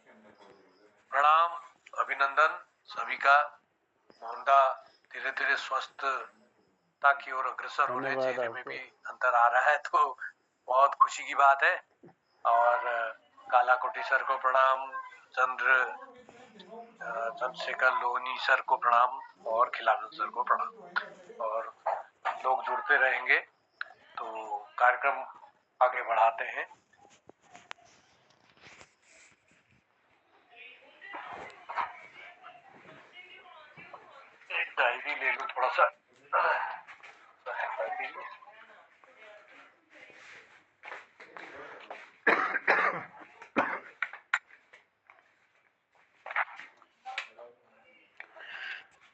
प्रणाम, अभिनंदन सभी का। मोहनदा धीरे धीरे स्वस्थता की ओर अग्रसर हो रहे, चेहरे में भी अंतर आ रहा है, तो बहुत खुशी की बात है। और कालाकोटी सर को प्रणाम, चंद्रशेखर लोहनी सर को प्रणाम और खिलानंद सर को प्रणाम। और लोग जुड़ते रहेंगे तो कार्यक्रम आगे बढ़ाते हैं। एक डायरी ले लो, थोड़ा सा डायरी लो।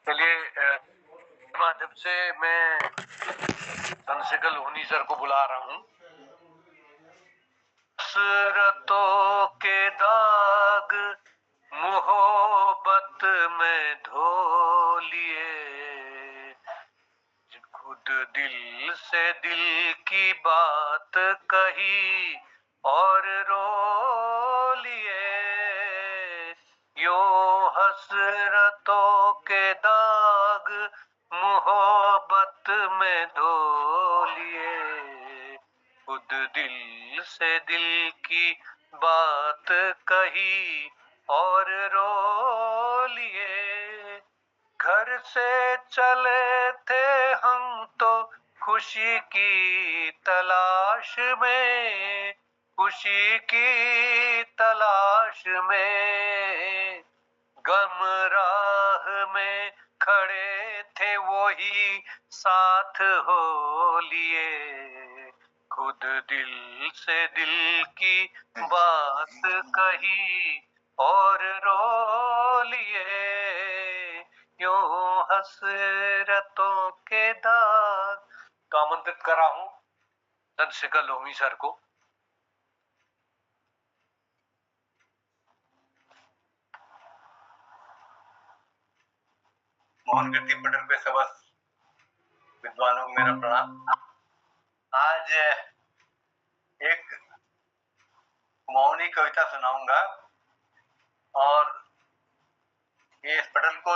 चलिए, माध्यम से मैं चंद्रशेखर लोहनी सर को बुला रहा हूँ। हसरतों के दाग मोहब्बत में धो लिए, खुद दिल से दिल की बात कही और रो लिए। यो हसरतों के दाग मोहब्बत में धो लिए, खुद दिल से दिल की बात कही और रो लिए। घर से चले थे हम तो खुशी की तलाश में, खुशी की तलाश में। गम राह में खड़े थे वही साथ हो लिए, खुद दिल से दिल की बात कही और रो लिए। यूं हसरतों के दाग। तो आमंत्रित कर रहा हूं चंद्रशेखर लोहनी सर को। मोहन कीर्ति पटेल पे समस्त विद्वानों को मेरा प्रणाम। आज एक कुमाऊनी कविता सुनाऊंगा और ये पटेल को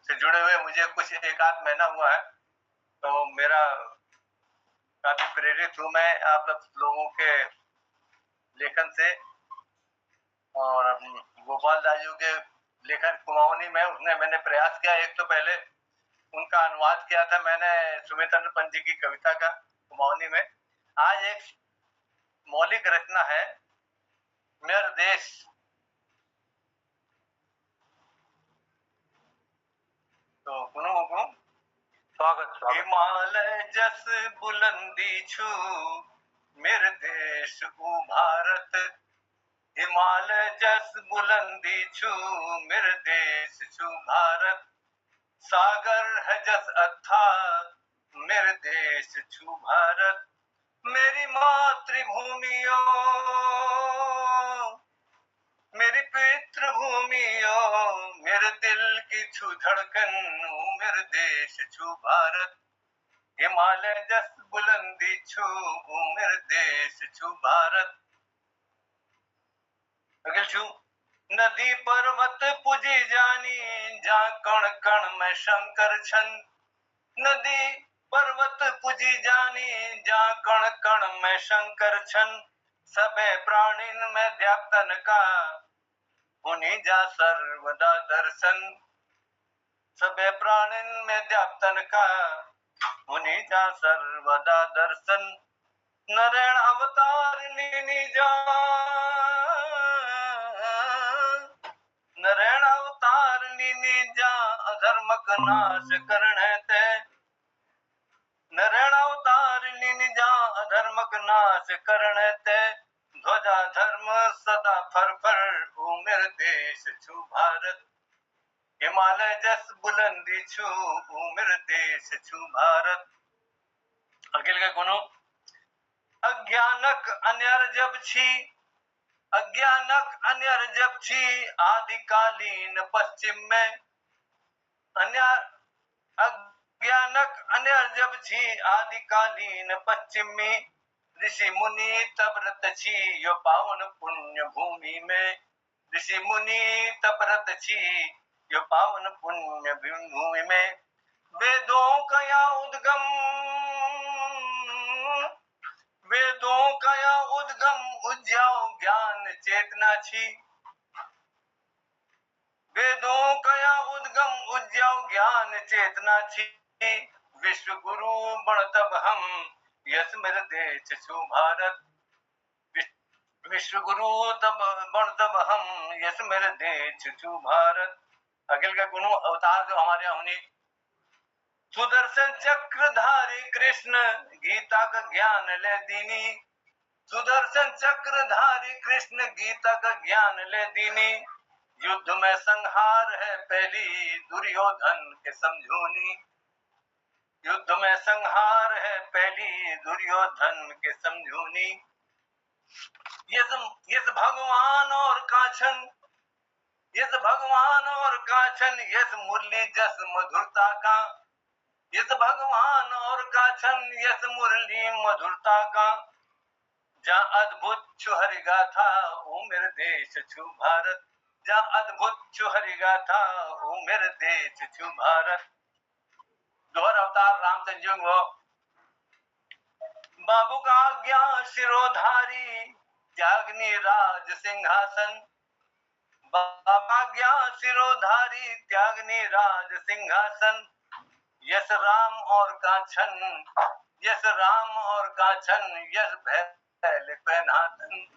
से जुड़े हुए मुझे कुछ एक आध महीना हुआ है, तो मेरा काफी प्रेरित हूँ मैं आप लोगों के लेखन से। और गोपाल दाजू के लेखन कुमाऊनी में उसने मैंने प्रयास किया। एक तो पहले उनका अनुवाद किया था मैंने सुमित्र पंत जी की कविता का कुमाऊनी में। आज एक मौलिक रचना है, मेरा देश। तो सुनो स्वागत। हिमालय जस बुलंदी छू मेरे देश ऊ भारत, हिमालय जस बुलंदी छू मेरे देश छू भारत। सागर है जस अथाह मेरे देश छू भारत। मेरी मातृभूमियो मेरी पितृभूमियो, मेरे दिल की छू धड़कन मेरे देश छू भारत। हिमालय जस बुलंदी छू मेरे देश छू भारत। अगल छू नदी पर्वत पुजी जानी जा कण कण में शंकर छन। नदी पर्वत पुजी जानी जा कण कण में शंकर छन। सबे प्राणीन में व्याप्तन का उन्हीं जा सर्वदा दर्शन। सबे प्राणीन में व्याप्तन का उन्हीं जा सर्वदा दर्शन। नरेण अवतार लीनी जा, नरेण अवतार लीनी जा अधर्मक नाश करने ते। नरेण अवतार लीनी जा अधर्मक नाश करने ते। ध्वजा धर्म सदा फर फर ओ मेरे देश छू भारत। हिमालय जस बुलंदी छू ओ मेरे देश छू भारत। अखिल का कोनो अज्ञानक अन्यर जब छी, अज्ञानक अन्यर जब छी आदिकालीन पश्चिम में। अज्ञानक अन्यर जब छी आदिकालीन पश्चिम में। ऋषि मुनि तब रत छी यो पावन पुण्य भूमि में। ऋषि मुनि तपरत छी यो पावन पुण्य भूमि में। वेदों का या उद्गम, वेदों का या उद्गम उज्जाओ ज्ञान चेतना छी। वेदों का या उद्गम उज्जाओ ज्ञान चेतना छी। विश्व गुरु बण तब हम यस मेरे देश छु भारत। विश्व गुरु तब बण तब हम यस मेरे देश छु भारत। अखिल का गुरु अवतार जो हमारे होनी, सुदर्शन चक्रधारी कृष्ण गीता का ज्ञान ले दीनी। सुदर्शन चक्रधारी कृष्ण गीता का ज्ञान ले दीनी। युद्ध में संहार है पहली दुर्योधन के समझूनी। युद्ध में संहार है पहली दुर्योधन के समझूनी। यस भगवान और काछन, यस भगवान और काछन यस मुरली जस मधुरता का। यस भगवान और काछन यस मुरली मधुरता का। जहाँ अद्भुत छु हरि गाथा ओ मेरे देश छु भारत। जहाँ अद्भुत छु हरि गाथा ओ मेरे देश छु भारत। दोहर अवतार रामचंद्र जी वो बाबू का आज्ञा शिरोधारी त्यागनी राज सिंहासन। बाबा ज्ञा शिरोधारी त्यागनी राज सिंहासन। यस राम और काछन, यस राम और काछन यस भैल पेन्हातन।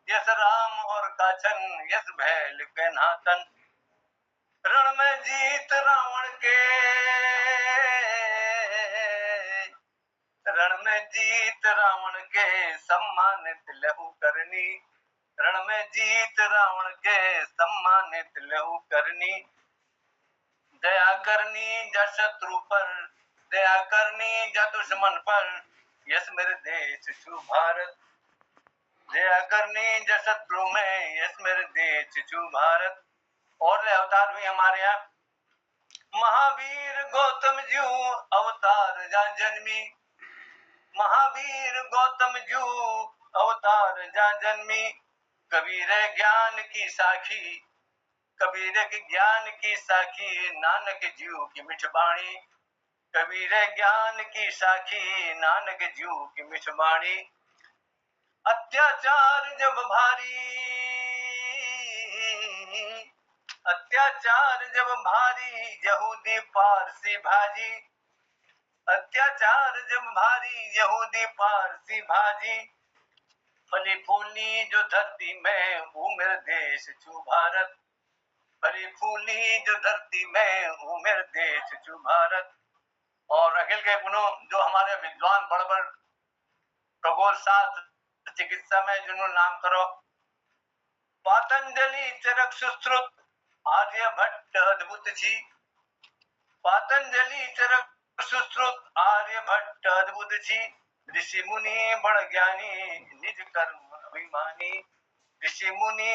यस राम और काछन यस भैल पेन्हातन। रण में जीत रावण के, रण में जीत रावण के सम्मानित लहू करनी। रण में जीत रावण के सम्मानित लहू करनी। दया करनी जा शत्रु पर, दया करनी जा दुश्मन पर यस मेरे देश छु भारत। दया करनी जा शत्रु में यस मेरे देश छु भारत। और अवतार भी हमारे यहाँ महावीर गौतम जू अवतार जा जन्मी। महावीर गौतम जू अवतार जा जन्मी। कबीर ज्ञान की साखी, कबीर के ज्ञान की साखी नानक जीव की मिठबाणी। कबीर ज्ञान की साखी नानक जीव की मिठबाणी। अत्याचार जब भारी, अत्याचार जब भारी यहूदी पारसी भाजी। अत्याचार जब भारी यहूदी पारसी भाजी। फली फूली जो धरती में वो मेरे देश छु भारत। फली फूली जो धरती में वो मेरे देश छु भारत। और अखिल के गुणों जो हमारे विद्वान बड़ बड़ खगोल शास्त्र चिकित्सा में जिन्होंने नाम करो, पातंजलि चरक सुश्रुत आर्यभट्ट अद्भुत छी। पातंजलि चरक सुश्रुत आर्यभट्ट अद्भुत छी। ऋषि मुनि बड़ ज्ञानी निज कर्म अभिमानी। ऋषि मुनि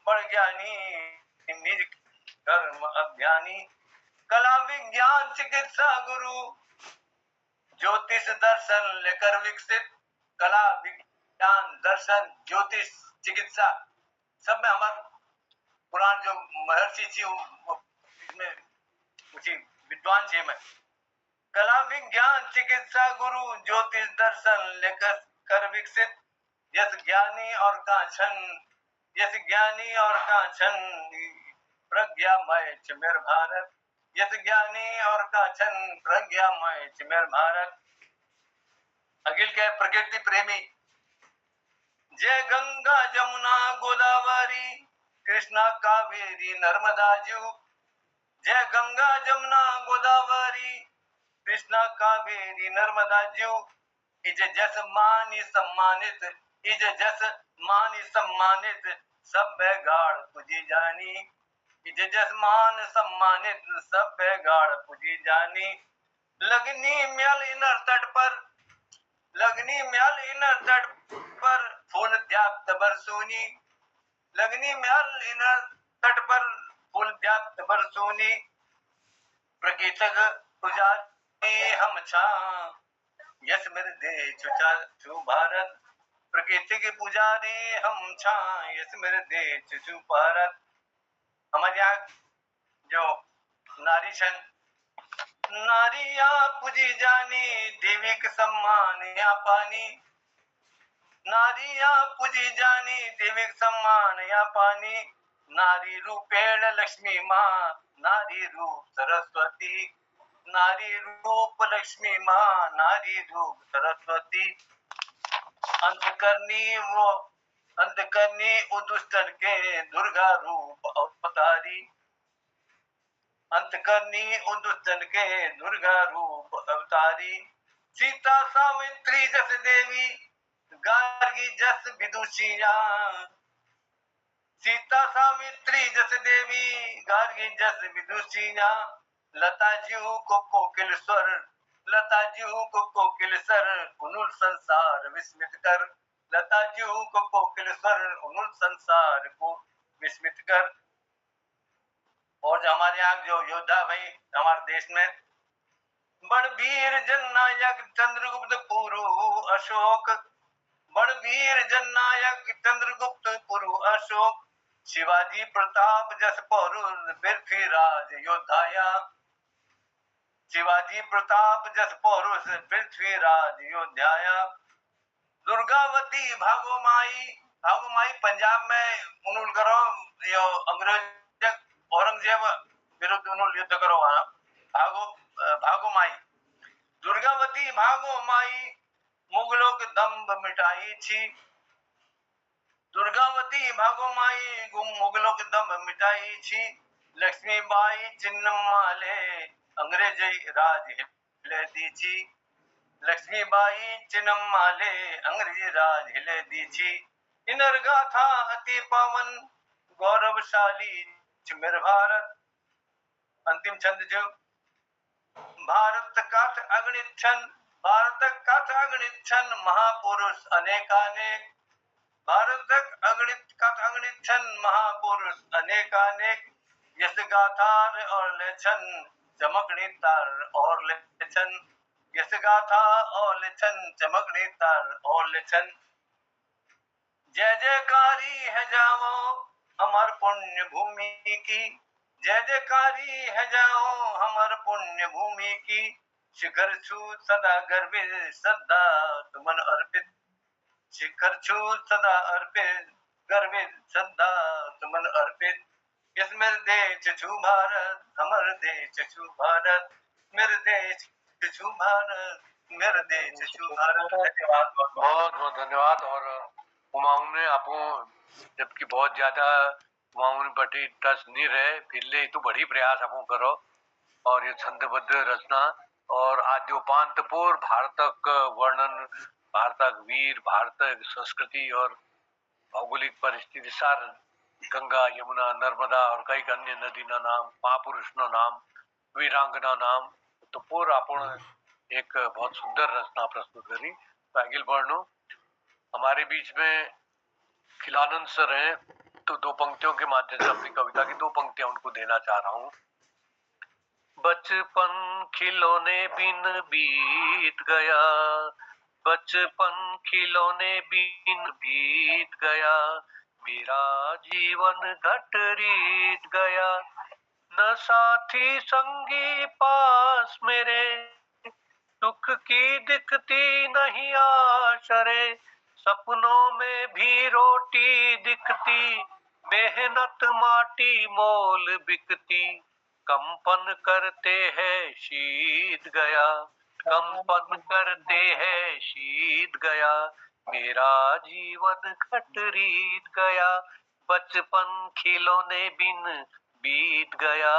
बड़ ज्ञानी निज कर्म अभिमानी। कला विज्ञान चिकित्सा गुरु ज्योतिष दर्शन लेकर विकसित। कला विज्ञान दर्शन ज्योतिष चिकित्सा सब में हमारे पुराण जो महर्षि थी इसमें उसी विद्वान जी में। कला विज्ञान चिकित्सा गुरु ज्योतिष दर्शन लेकर कर विकसित। यस ज्ञानी और कांचन, यस ज्ञानी और कांचन प्रज्ञामय चिमेर भारत। यस ज्ञानी और कांचन प्रज्ञामय चिमेर भारत। अखिल के प्रकृति प्रेमी जय गंगा जमुना गोदावरी कृष्णा कावेरी नर्मदा जू। जय गंगा जमुना गोदावरी कृष्णा कावेरी नर्मदा जू। इज जस मानी सम्मानित, इज जस मानी सम्मानित सब गाड़ पुजी जानी। इज जस मान सम्मानित सब गाड़ पुजी जानी। लगनी म्याल इनर तट पर, लगनी म्याल इनर तट पर फूल व्याप्त बरसूनी। लगनी म्याल इनर तट पर फूल व्याप्त बरसूनी। प्रकीर्तक पुजारी हम छा यस मेरे देश छु भारत। प्रकृति के पुजारी हम छाए मेरे देश छु भारत। हमारे यहाँ जो नारी सन नारिया पूजी जानी देवी के सम्मान या पानी। नारिया पूजी जानी देवी के सम्मान या पानी। नारी रूपेण लक्ष्मी माँ नारी रूप सरस्वती। नारी रूप लक्ष्मी माँ नारी रूप सरस्वती। अंत करनी वो दुष्टन के दुर्गा रूप अवतारी। अंत करनी उदुष्टन के दुर्गा रूप अवतारी। सीता सावित्री जस देवी गार्गी जस विदुषिया। सीता सावित्री जस देवी गार्गी जस विदुषिया। लता जीव को कोकिल स्वर लता जीव को कोकिल स्वर उनुल संसार विस्मित कर। लता जीव को कोकिल स्वर उनुल संसार को विस्मित कर। और जो हमारे यहाँ जो योद्धा भाई हमारे देश में बड़वीर जननायक चंद्रगुप्त पुरु अशोक। बड़वीर जननायक चंद्रगुप्त पुरु अशोक। शिवाजी प्रताप जस पौरुष पृथ्वीराज योद्धाया। शिवाजी प्रताप जस पौरुष पृथ्वीराज योद्धाया। दुर्गावती भागो माई पंजाब में उन्होंने करो यो अंग्रेज औरंगजेब विरुद्ध उन्होंने युद्ध करो भागो माई। दुर्गावती भागो माई मुगलों के दम्भ मिटाई छी। दुर्गावती भागो माई मुगलों के दम्भ मिटाई छी। लक्ष्मीबाई चिन्नमाले अंग्रेज राज हिले दी छी। लक्ष्मीबाई चिन्नमाले अंग्रेज राज हिले दी छी। इनर गाथा अति पावन गौरवशाली मेरे भारत। अंतिम छंद जो भारत काठ अगणित छन भारत काठ अगणित छन महापुरुष अनेकानेक। भारत काठ अगणित छन महापुरुष अनेकानेक। यस गाथार और लेछन चमकनी तार और लेछन। यस गाथा और लेछन चमकनी तार और लेछन। जय जयकारी है जाओ हमार पुण्य भूमि की। जय जयकारी है जाओ हमार पुण्य भूमि की। शिखर छू सदा गर्वित श्रद्धा तुमन अर्पित। शिखर छू सदा अर्पित गर्वित श्रद्धा तुमन अर्पित। इस मेरे देश छू भारत हमारे देश छू भारत। मेरे देश छू भारत मेरे देश छू भारत। धन्यवाद बहुत बहुत धन्यवाद। और उमांग ने आपो जबकि बहुत ज्यादा उमांग बटी टच नहीं रहे फिर ले तो बड़ी प्रयास आपो करो। और ये छंदबद्ध रचना और आद्योपांतपुर भारतक वर्णन भारतक वीर भारतक संस्कृति और भौगोलिक परिस्थिति सार गंगा यमुना नर्मदा और कई अन्य नदी ना नाम महापुरुष नो नाम वीरांगना नाम तो पूरा आपण एक बहुत सुंदर रचना प्रस्तुत करी। तो अगिल वर्णो हमारे बीच में खिलानंद सर हैं तो दो पंक्तियों के माध्यम से अपनी कविता की दो पंक्तियां उनको देना चाह रहा हूँ। बचपन खिलौने बिन बीत गया। बचपन खिलौने बिन बीत गया। मेरा जीवन घट रीत गया। न साथी संगी पास मेरे सुख की दिखती नहीं आशरे। सपनों में भी रोटी दिखती मेहनत माटी मोल बिकती। कंपन करते हैं शीत गया। कंपन करते हैं शीत गया। मेरा जीवन घट रीत गया। बचपन खिलौने बिन बीत गया।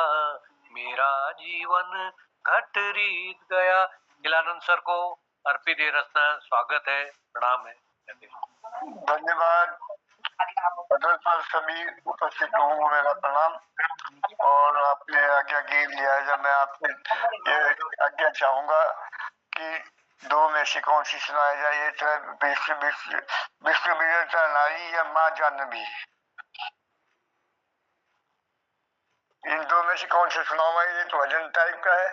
मेरा जीवन घट रीत गया। खिलानंद सर को अर्पित ये रचना स्वागत है प्रणाम है। धन्यवाद। पर सभी उपस्थित लोगों को मेरा प्रणाम। और आपने आज्ञा की लिहाजा मैं आपसे ये आज्ञा चाहूंगा कि दो में से कौन सी सुनाया जाए। विश्व विजेता नारी या माँ जानवी, इन दो में से कौन सा सुनाऊंगा। ये तो भजन टाइप का है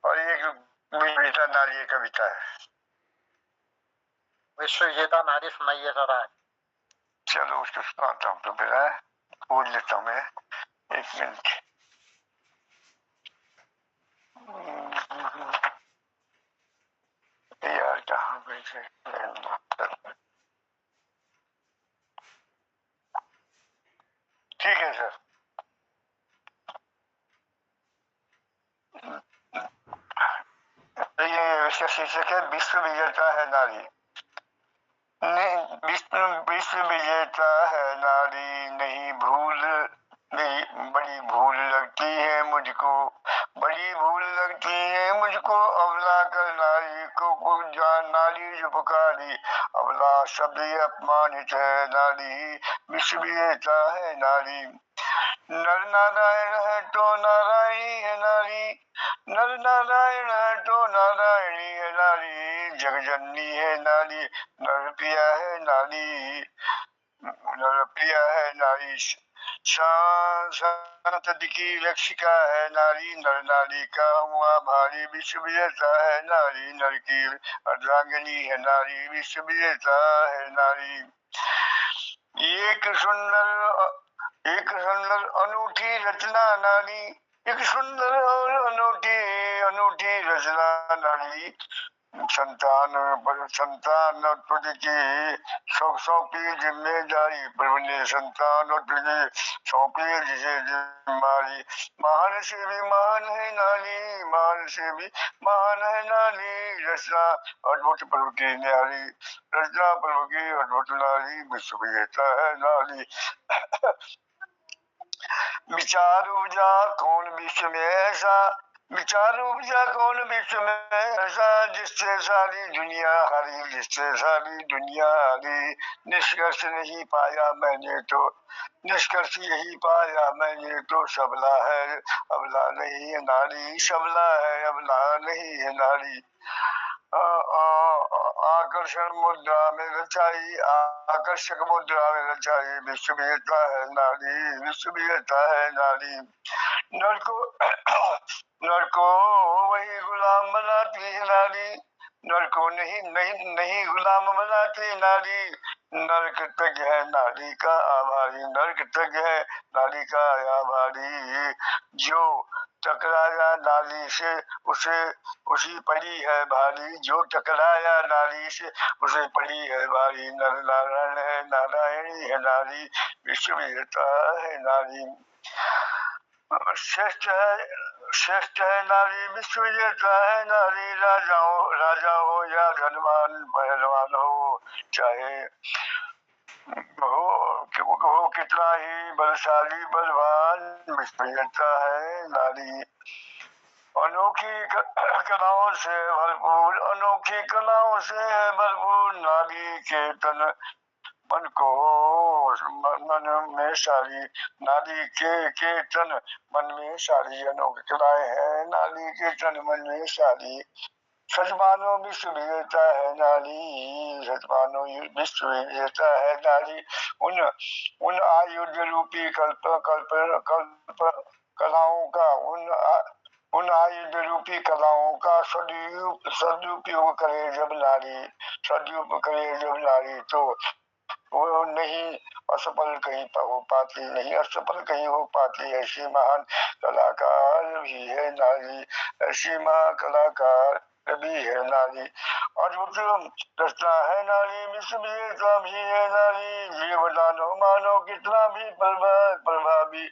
और एक विजेता नारी कविता है। विश्व विजेता नारी सुनाइए सर आज। चलो उसको सुनाता हूँ, तो फिर खोज लेता हूँ मैं, 1 मिनट। यार कहाँ पे से, ठीक है सर। ये इसका शीर्षक है विश्व विजेता है नारी। विश्व विश्व विजेता है नारी, नहीं भूल नहीं, बड़ी भूल लगती है मुझको, बड़ी भूल लगती है मुझको, अबला कर नारी को जान नारी जो पुकारी, अबला शब्द अपमानित है नारी, विश्व विजेता है नारी। नर नारायण है तो नारायणी है नारी, नर नारायण है तो नारायणी है नारी, जगजननी है नारी, नर प्रिया है नारी, नर प्रिया है नारी, संतति की रक्षिका है नारी, नर नारी का हुआ भारी, विश्व विजेता है नारी, नर की अर्धांगिनी है नारी, विश्व विजेता है नारी। एक सुंदर अनूठी रचना नारी, एक सुंदर और अनूठी अनूठी रचना नारी, संतान तुझ की सौंपी जिम्मेदारी, प्रभु ने संतान और तुझे सौंपी जिसे जिम्मेदारी, महान से भी महान है नारी, महान से भी महान है नारी, रचना अद्भुत प्रभु की न्यारी, रचना प्रभु की अद्भुत नारी, विश्व विजेता है नारी। विचार उपजा कौन विश्व में ऐसा, विचार उपजा कौन विश्व में ऐसा, जिससे सारी दुनिया हरी, जिससे सारी दुनिया हरी, निष्कर्ष नहीं पाया मैंने तो, निष्कर्ष यही पाया मैंने तो, सबला है अबला नहीं है नारी, सबला है अबला नहीं है नारी। आकर्षण मुद्रा में रचाई, आकर्षक मुद्रा में रचाई, विश्व विजेता है नारी, विश्व विजेता है नारी। नर को वही गुलाम बनाती है नारी, नर को नहीं गुलाम बनाती नारी, नर कृतज्ञ है नारी का आभारी, नर कृतज्ञ है नारी का आभारी, जो टकराया नारी से उसे उसी पड़ी है भारी, जो टकराया नारी से उसे पड़ी है भारी, नर नारायण है नारायणी है नारी, विश्व विजेता है नारी। श्रेष्ठ है नारी, विश्व विजेता है नारी, राजा हो या धनवान पहलवान हो, चाहे हो कितना ही बलशाली बलवान, विश्व विजेता है नारी। अनोखी कलाओं से भरपूर, अनोखी कलाओं से है भरपूर, नारी के तन मन को मन में सारी, नारी के तन मन में सारी, अनोखी कलाएं हैं नारी के तन मन में सारी, सच मानो विश्व विजेता है नारी, सच मानो विश्व विजेता है नारी। उन आयुध रूपी कलाओं का उन आयुध रूपी कलाओं का सदुपयोग करे जब नारी, सदुपयोग करे जब नारी, तो वो नहीं असफल कहीं हो पाती, नहीं असफल कहीं हो पाती, ऐसी महान कलाकार भी है नारी, ऐसी महान कलाकार भी है नारी। अद्भुत रचना है नारी, विश्व विजेता भी है नारी, जीवदानो मानो कितना भी प्रभावी,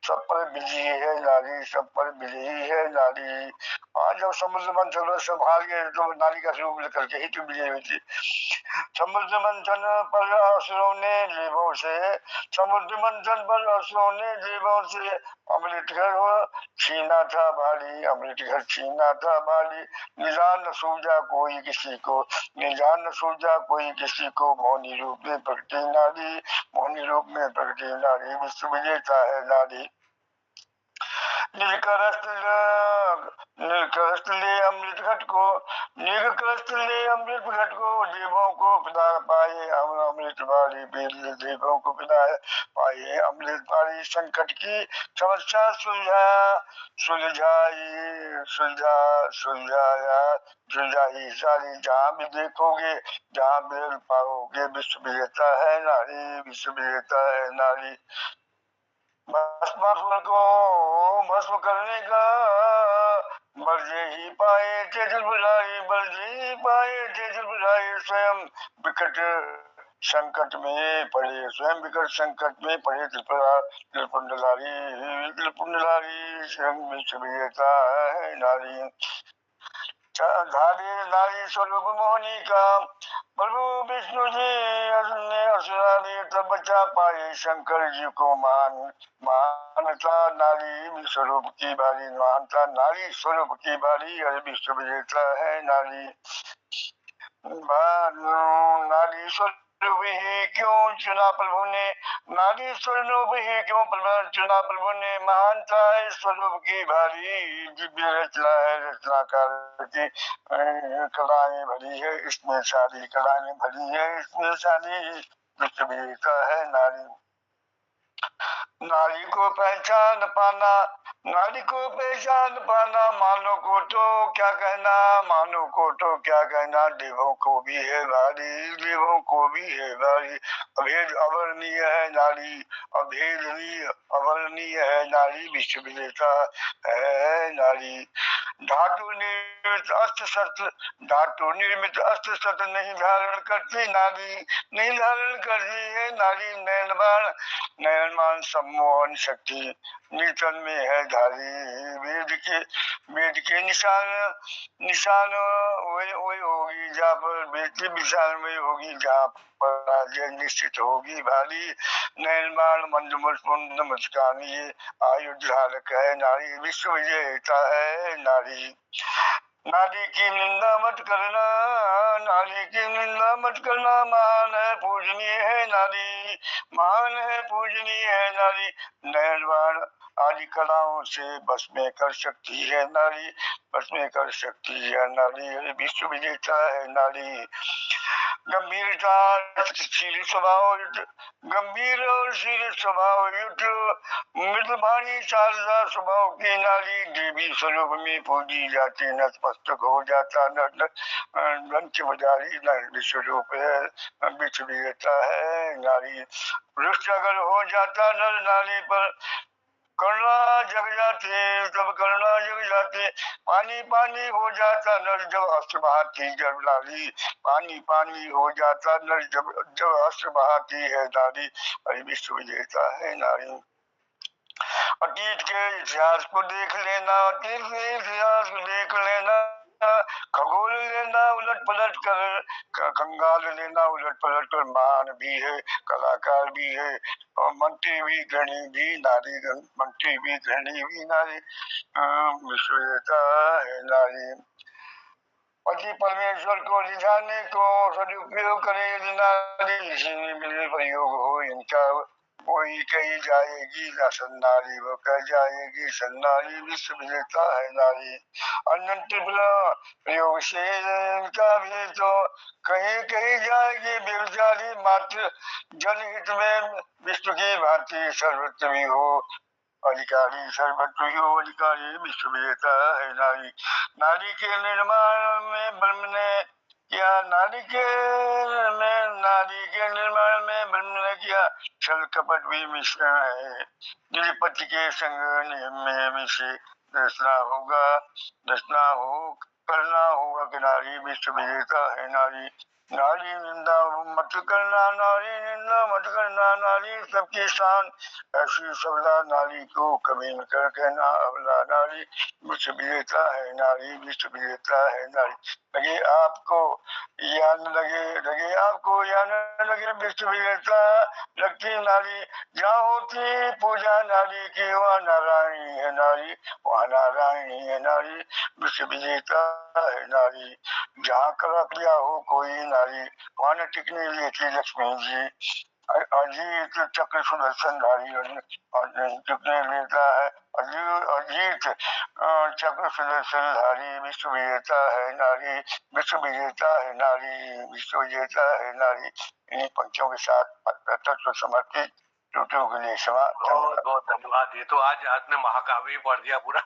सब पर विजयी है नारी, सब पर विजयी है नारी। आज जब समुद्र मंथन सब हार गए तो नारी का स्वरूप लेकर के ही तो विजय हुई थी। समुद्र मंथन पर असुरों ने जीवों से, समुद्र मंथन पर असुरों ने जीवों से अमृत घर छीना था भारी, अमृत घर छीना था भारी, निजान न सूझा कोई किसी को, निजान न सूझा कोई किसी को, मौनी रूप में प्रगटी नारी, मौनी रूप में प्रगटी नारी, विश्व विजेता है नारी। नीलकरस्त ले अमृत घट को, नीलकरस्त ले अमृत घट को, जीवों को पिला पाए हम अमृत अमृत वाली बेल देवों को पिलाए, पाए अमृत वाली संकट की समस्या सुलझाई सारी। जहाँ भी देखोगे, जहाँ बेल पाओगे, विश्व विजेता है नारी, विश्व विजेता है नारी। भस्मासुर को भस्म करने का बर्जे ही पाए थे त्रिपुरारी, बर्जे ही पाए थे त्रिपुरारी। स्वयं विकट संकट में पड़े, स्वयं विकट संकट में पड़े त्रिपुंडलारी, त्रिपुंडलारी स्वयं विश्व विजेता है नारी। धारी नारी स्वरूप मोहनी का प्रभु विष्णु जी ने असुरारी, तब बचा पाए शंकर जी को मानता नारी स्वरूप की बारी, मानता नारी स्वरूप की बारी, अरे विश्व विजेता है नारी। नारी स्वरूप ही क्यों चुना प्रभु ने, नारी स्वरूप ही क्यों चुना प्रभु ने, महानता है स्वरूप की भारी, दिव्य रचना है रचनाकार की कलाएं भरी है इसमें सारी, कलाएं भरी है इसमें सारी, विश्व विजेता है नारी। नारी को पहचान पाना, नारी को पहचान पाना, मानो को तो क्या कहना, मानो को तो क्या कहना, देवों को भी है भारी, देवों को भी है भारी। अभेद अवर्णीय है नारी, अभेदनीय अवर्णीय है नारी, विश्व विजेता है नारी। धातु निर्मित अस्त्र शस्त्र, धातु निर्मित अस्त्र शस्त्र नहीं धारण करती नारी, नहीं धारण करती है नारी। नयनमान सम्मोहन शक्ति नीतन में है धारी, वेद के निशान वही होगी जहाँ पर, वेद के निशान वही होगी जहाँ पर राज्य निश्चित होगी भारी। नयनमान मंद मुस्कानी आयुध धारक है नारी, विश्व विजेता है नारी। नारी की निंदा मत करना, नारी की निंदा मत करना, महान है पूजनीय है नारी, महान है पूजनीय है नारी। नयनवान आदि कलाओं से बस में कर सकती है नारी, बस में कर सकती है नारी, विश्व विजेता है नारी। गंभीरता शील स्वभाव, गंभीर और शील स्वभाव युक्त, मृदुभानी शारदा स्वभाव की नारी, देवी स्वरूप में पूजी जाती, नतमस्तक हो जाता नंच बजारी नारी स्वरूप है, विश्व विजेता है नारी। रुष्ट अगर हो जाता नर नारी पर, करुणा जग जाती, तब करुणा जग जाती। पानी पानी हो जाता नर जब अस्त्र बहाती जब नारी, पानी पानी हो जाता नर जब अस्त्र बहाती है नारी, अरे विश्व विजेता है नारी। अतीत के इतिहास को देख लेना, अतीत के इतिहास को देख लेना, खगोल लेना उलट पलट कर, कंगाल लेना उलट पलट कर, महान भी है कलाकार भी है और मंत्री भी गृहिणी भी नारी, मंत्री भी गृहिणी भी नारी, विश्व विजेता है नारी। पति परमेश्वर को रिझाने को सदुपयोग करे यदि नारी, इसी में मिले प्रयोग हो इनका, वही कही जाएगी ना सन्नारी, वो कह जाएगी सन्नारी, विश्व विजेता है नारी। अनंत प्रयोग से इनका भी तो कहीं कही जाएगी बेचारी, मात्र जनहित में विश्व की भांति सर्वत्र भी हो अधिकारी, सर्वत्र ही हो अधिकारी, विश्व विजेता है नारी। नारी के निर्माण में ब्रह्म ने किया, नारी के निर्माण में ब्रह्म ने किया, छल कपट भी मिश्रण है, निरपति के संग में मिश्र दसना हो करना होगा कि नारी, विश्व विजेता है नारी। नारी निंदा मत करना, नारी निंदा मत करना, नारी सबकी शान ऐसी सबला, नारी को कभी न कर कहना अबला, नारी विश्व विजेता है नारी, विश्व विजेता है नारी। लगे आपको या न लगे आपको या न लगे, विश्व विजेता लगती नारी, जहाँ होती पूजा नारी की वहाँ नारायणी है नारी, वहाँ नारायणी है नारी, विश्व विजेता है नारी। जहाँ कला क्रिया हो कोई नारी, वहाँ न टिकने लेती लक्ष्मी जी, अजीत चक्र सुदर्शन धारी टिकने लेता है अजीत चक्र सुदर्शन धारी, विश्व विजेता है नारी, विश्व विजेता है नारी, विश्व विजेता है नारी। इन्हीं पंक्तियों के साथ तत्व समर्पित टूटों के लिए बहुत बहुत धन्यवाद। ये तो आज आपने महाकाव्य पढ़ दिया पूरा।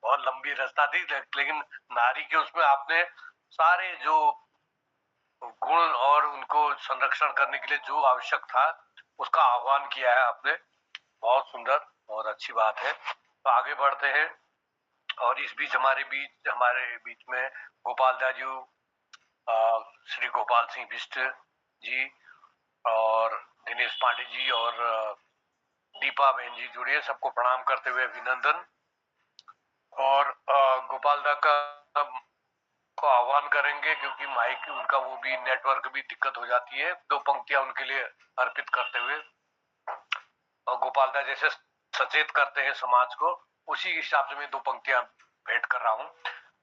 बहुत लंबी रास्ता थी, लेकिन नारी के उसमें आपने सारे जो गुण और उनको संरक्षण करने के लिए जो आवश्यक था उसका आह्वान किया है आपने। बहुत सुंदर, बहुत अच्छी बात है। तो आगे बढ़ते हैं। और इस बीच हमारे बीच में गोपाल दाजू, श्री गोपाल सिंह बिष्ट जी और दिनेश पांडे जी और दीपा बहन जी जुड़े हैं। सबको प्रणाम करते हुए अभिनंदन। और गोपाल दा का को आह्वान करेंगे क्योंकि माइक उनका वो भी नेटवर्क भी दिक्कत हो जाती है। 2 पंक्तियां उनके लिए अर्पित करते हुए, और गोपाल दा जैसे सचेत करते हैं समाज को, उसी हिसाब से मैं 2 पंक्तियां भेंट कर रहा हूँ।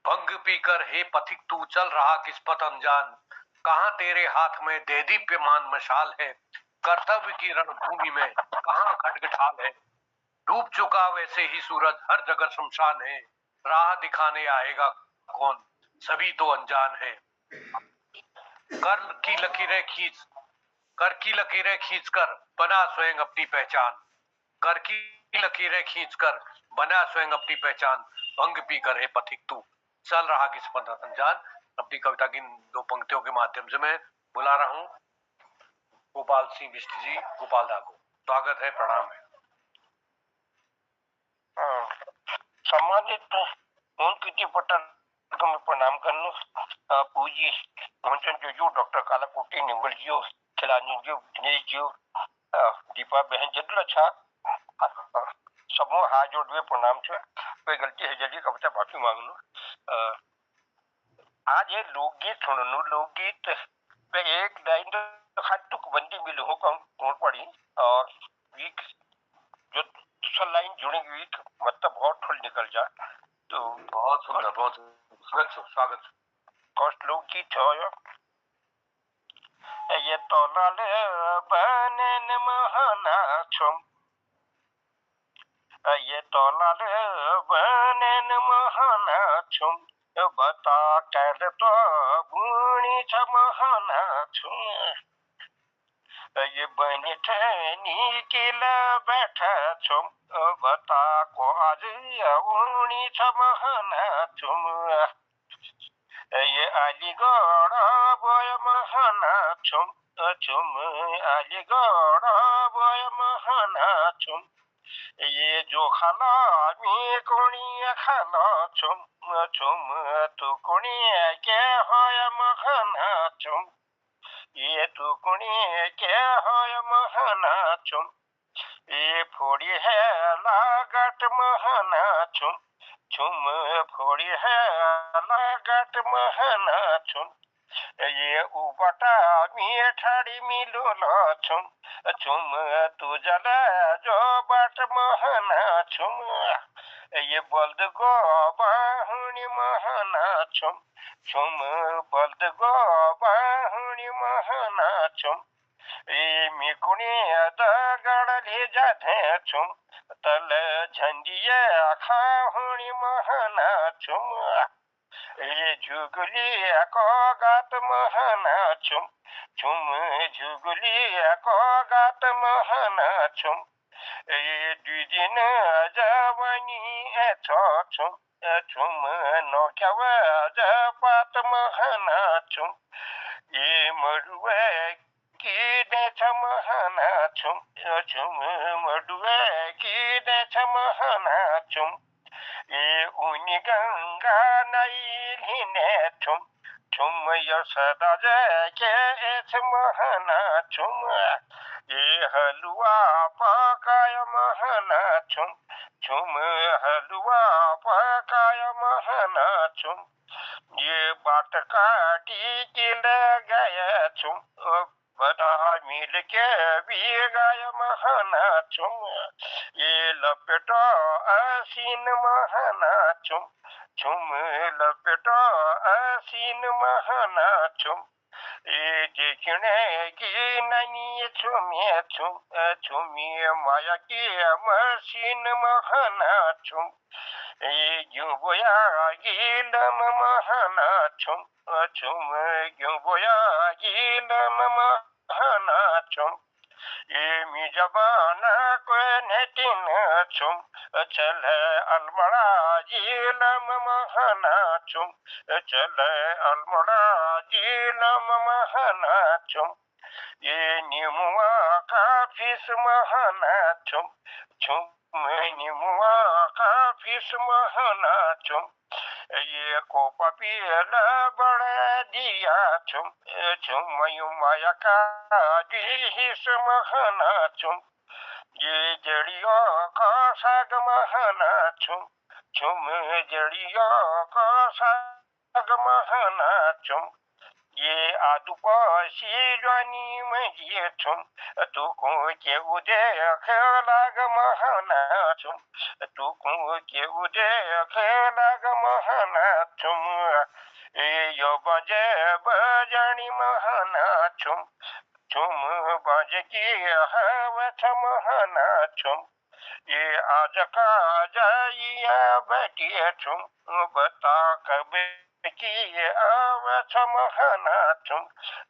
भंग पीकर हे पथिक तू चल रहा किस पथ अनजान, कहाँ तेरे हाथ में देदीप्यमान मशाल है, कर्तव्य की रणभूमि में कहाँ खटखटाल है, डूब चुका वैसे ही सूरज हर जगह शमशान है, राह दिखाने आएगा कौन सभी तो अनजान है। कर की लकीरें खींचकर बना स्वयं अपनी पहचान, कर की लकीरें खींचकर बना स्वयं अपनी पहचान, भंग पी कर हे पथिक तू चल रहा किस पथ अनजान। अपनी कविता की 2 पंक्तियों के माध्यम से मैं बुला रहा हूँ गोपाल सिंह बिष्ट जी, गोपाल दा को। स्वागत है, प्रणाम है। सम्मानित मोहनकृति पटेल को मैं प्रणाम करनु। पूज्य मोहनचंद जोजू, डॉक्टर कालाकोटी, निम्बल जी, खिलानी जी, दिनेश जी, दीपा बहन जदुल अच्छा समूह हाथ जोड़ प्रणाम छे। कोई गलती है जल्दी कविता माफी मांगनु। आज ये लोकगीत सुननु। लोकगीत में एक लाइन खाटुक बंदी मिलू हो कौन पड़ी, और वीक जो दूसरा लाइन जुड़ी वीक मतलब बहुत ठुल निकल जा। तो बहुत सुंदर, बहुत स्वागत। कौश लोकगीत हो ये तो लाल बनन महना छुम, ये तो लाल बनन महना छुम, बता कर तो बुणी छ महना छुम, ये बनी ठनी किला बैठा छुम, बता को आज उणी छ महना छुम, ये अलीगढ़ बोय महना छुम छुम, अलीगढ़ बोय महना छुम, ये जो खाला मी कोणी खाला छुम छुम, तू कोणी के होय महना छुम, ये तू कोणी के होय महना छुम, ये फोड़ी है लागट महना छुम छुम, फोड़ी है लागट महना छुम, ये उबटा मीठाड़ी मिलू न छुम छुम, तू जला जो बाट महना छुम, ये बल्द गो बाहुनी महना छुम छुम, बल्द गो बाहुनी महना छुम, ये मिकुनी दगड़ली जाधे छुम, तल झंडिया खाहुनी महना छुम, ये जुगली को गात महना छुम छुम, जुगली को गात महना छुम, ये दिन जवानी छुम छुम, नो क्या पात महना छुम, ये मरुए की दे महना छुम छुम, मरुए की दे महना छुम, ये उनी गंगा नई ने छुम छुम, यशोदा के एच महना छुम, ये हलुआ पकाय महना छुम छुम, हलुआ पकाय महना छुम, ये बाट काटी किल गया छुम, बड़ा मिल के भी गाय महना छुम, ये लपेटो आसीन महना छुम छुम, लपेटो आसीन महना छुम, ए देखने की ननी छुमी माया की मशीन महना छुम ए क्यों बोया गीलम महना छुम क्यों बोया गीलम महना छुम ये मी जबाना को नेटिन छुम चल अलमड़ा जीलम महना छुम चल अलमड़ा जीलम महना छुम ये निमुआ काफिस महना छुम निमुआ काफिस महना छुम ये को पपीला बड़ा दिया माया का दिहिस महना ये जड़ियों का साग महना जड़ियों का साग महना ये आदुपासी ज्वानी में ये तू को के उदय खेलाग महना तू को के उदय खेलाग महना यो बजे बजानी महना बज की हवथ महना ये आज का जाइया बैठिए बता कब की अवथ महना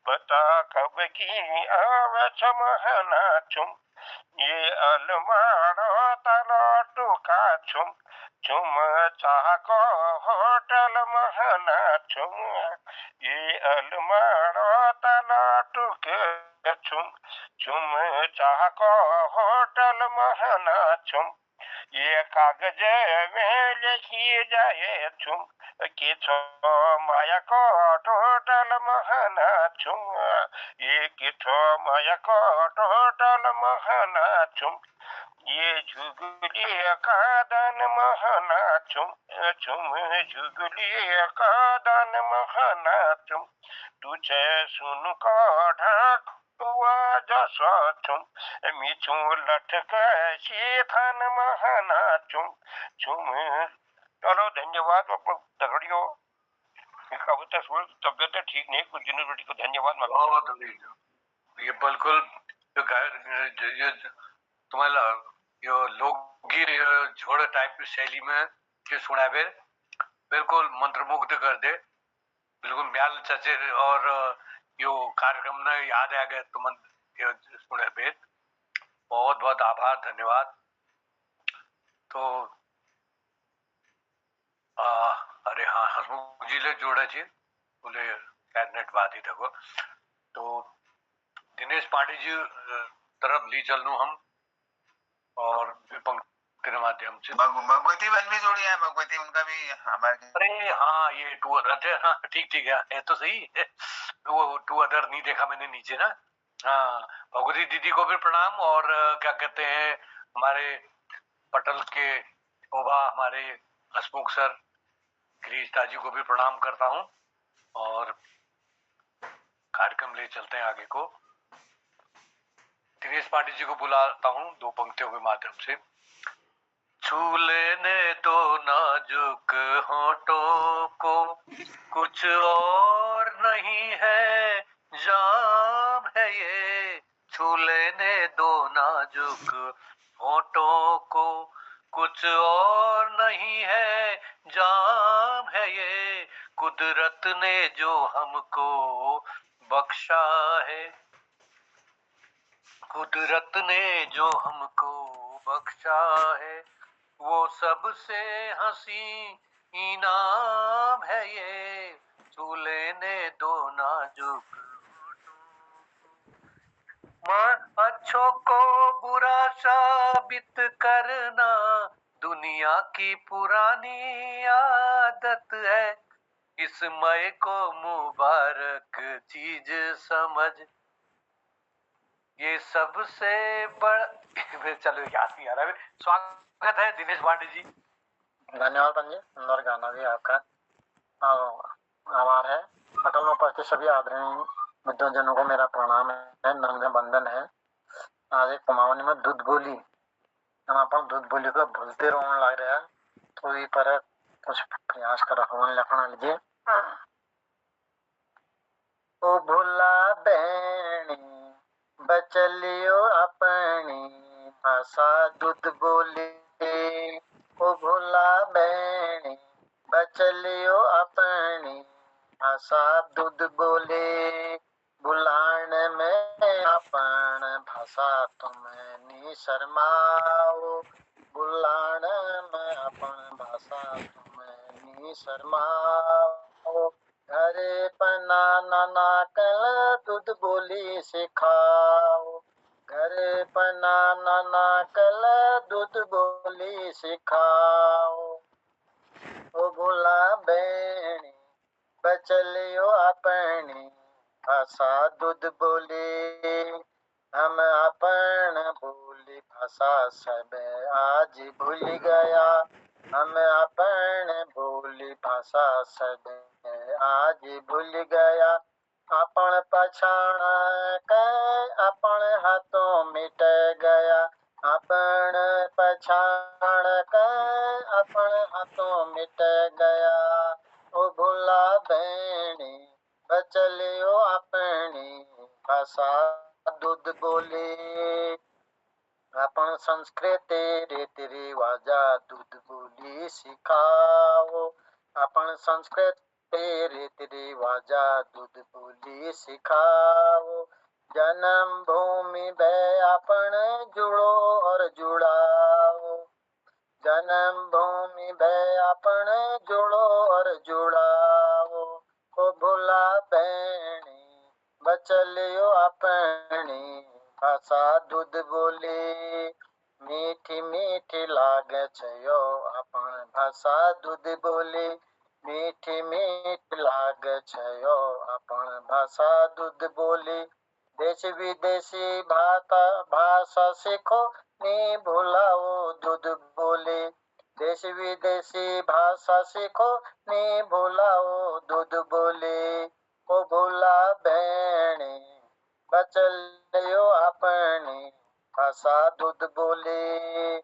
बता कब की अवथ महना ये अलमारो तला टुका छुम चाह को होटल महना ये अलमारो तला टुके चाह को होटल महना ये कागज में लिखी जाए कि माया को टोटल महना ये कि माया को टोटल महना ये झुगली का दान महना झुगली का दान महना तुझे सुन को ढाक हुआ जसो मिछू लटक शीथन महना चलो धन्यवाद दगड़ियों कविता सुन तबियत ठीक नहीं कुछ दिनों बेटी को धन्यवाद बहुत ये बिल्कुल ये तुम्हाला यो लोकगीत झोड़ टाइप की शैली में के सुनावे बिल्कुल मंत्रमुग्ध कर दे बिल्कुल म्याल चचे और यो कार्यक्रम ने याद आ गए तुम सुने पे बहुत बहुत आभार धन्यवाद तो अरे हाँ हसमुख जी ले जोड़े छे बोले कैबिनेट बात ही थको तो दिनेश पांडे जी तरफ ली चलनू हम और पंक्ति के माध्यम से भगवती बहन भी जोड़ी है भगवती उनका भी हमारे अरे हाँ ये टू अदर हाँ ठीक ठीक है तो सही वो टू अदर नहीं देखा मैंने नीचे ना हाँ भगवती दीदी को भी प्रणाम और क्या कहते हैं हमारे पटल के ओबा हमारे हसमुख सर गिरीश दाजी को भी प्रणाम करता हूँ और कार्यक्रम ले चलते हैं आगे को दिनेश पांडे जी को बुलाता हूँ दो पंक्तियों के माध्यम से छू लेने दो नाजुक होठों को कुछ और नहीं है जाम है ये छू लेने दो नाजुक होठों को कुछ और नहीं है जाम है ये कुदरत ने जो हमको बख्शा है कुदरत ने जो हमको बख्शा है वो सबसे हंसी इनाम है ये छू लेने दो नाजुक अच्छों को बुरा साबित करना दुनिया की पुरानी आदत है इस मय को मुबारक चीज समझ ये सबसे बड़ा चलो याद नहीं आ रहा है स्वागत है दिनेश पांडे जी धन्यवाद पंजी सुंदर गाना भी आपका आभार है पटल में उपस्थित सभी आदरणीय विद्वानजनों को मेरा प्रणाम है नम्र बंधन है आज एक कुमाऊनी में दूध बोली हम अपन दूध बोली को भूलते रोने लग रहा है तो ये पर कुछ प्रयास कर रहा हूँ लखना लीजिए ओ भुला बेणी बचलियो अपनी भाषा दूध बोली। ओ भुला बेणी बचलियो अपनी भाषा दूध बोले। बुलाण में अपन भाषा तुम्हें नी शर्माओ। बुलाण में अपन भाषा तुम्हें नी शर्माओ। घरे पना नाना कल दूध बोली सिखाओ। घरे पना नाना कल दूध बोली सिखाओ। ओ भुला बेणी बचलियो अपनी भाषा दूध बोली। हम अपन बोली भाषा सब आज भूल गया। हम अपन बोली भाषा सब आज भूल गया। अपन पछाण के अपन हाथों मिट गया। अपन पछाण के अपन हाथों मिट गया। ओ भुला बेणी बचलियो अपनी भाषा दूध बोली। अपन संस्कृति रीति रिवाजा दूध बोली सिखाओ। अपन संस्कृति रीति रिवाजा दूध बोली सिखाओ। जन्म भूमि में अपन जुड़ो और जुड़ाओ। जन्म भूमि में अपन जुड़ो और जुड़ाओ। ओ भुला बेणी बचलियो अपनी भाषा दूध बोली। मीठी मीठी लागे छयो अपन भाषा दूध बोली। मीठी मीठी लागे छयो अपन भाषा दूध बोली। देश विदेशी भाषा सीखो नी भुलाओ दूध बोली। देश विदेशी भाषा सीखो नी भुलाओ दूध बोली। ओ भुला बेणी बचलियो अपनी भाषा दूध बोली।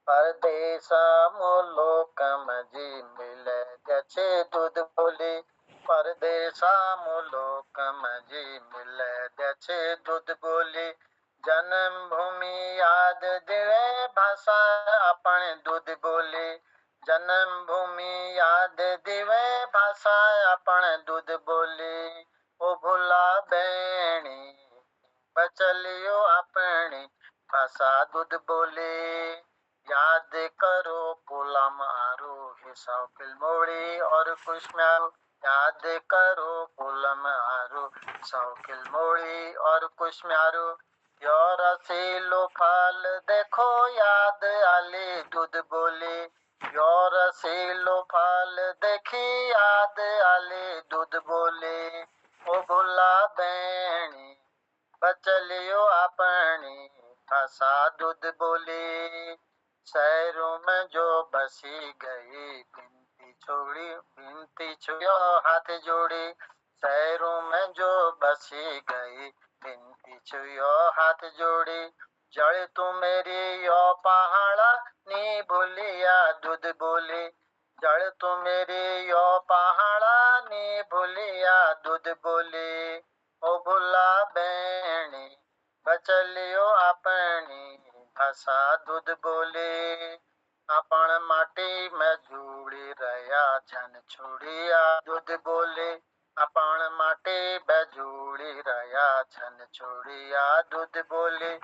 परदेश मुलोक मजी मिले जछे दूध बोली। परदेश मुलोक मजी मिले जछे दूध बोली। जन्म भूमि याद दिवे भाषा अपन दूध बोली। जन्म भूमि याद दिवे भाषा अपन दूध बोली। ओ भुला बेणी बचलियो अपनी भाषा दूध बोली। याद करो पुलम आरो हिसाब किलमोड़ी और कुश्म्यारो। याद करो पुलम आरो सौकिल मोड़ी और कुश्म्यारो। यो रसीलो फल देखो याद आली दूध बोली। यो रसीलो फल देखी याद आली दूध बोली। ओ भुला बेणी बचलियो अपनी भाषा दूध बोली। शहरों में जो बसी गई बिनती छुयो हाथ जोड़ी। शहरों में जो बसी गई बिनती छुयो हाथ जोड़ी। जड़ तू मेरी यो पहाड़ा नी भूलिया दूध बोली। जड़ तू मेरी यो पहाड़ा नी भूलिया दूध बोली। ओ भुला बेणी बचलियो अपनी भाषा दूध बोली। अपन माटी में जुड़ी रया जन छोड़िया दूध बोली। अपन माटी में जुड़ी रया जन छोड़िया दूध बोली।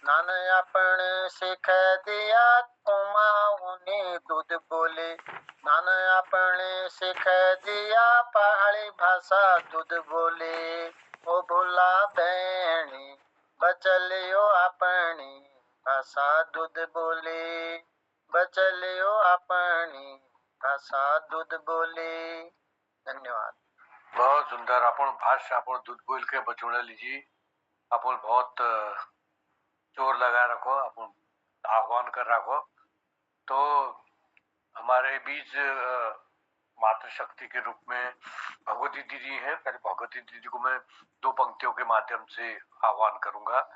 नान अपन सिख दिया कुमाऊनी दूध बोली। नान अपन सिख दिया पहाड़ी भाषा दूध बोली। ओ भुला बेणी बचलियो अपनी भाषा दूध बोली। बचलियो अपनी भाषा दूध बोली। धन्यवाद। बहुत सुंदर। आपण भाषा आपण दूध बोल के बचोड़े लीजिए। आपण बहुत जोर लगा रखो, अपन आह्वान कर रखो। तो हमारे बीच मातृशक्ति के रूप में भगवती दीदी हैं। पहले भगवती दीदी को मैं दो पंक्तियों के माध्यम से आह्वान करूंगा।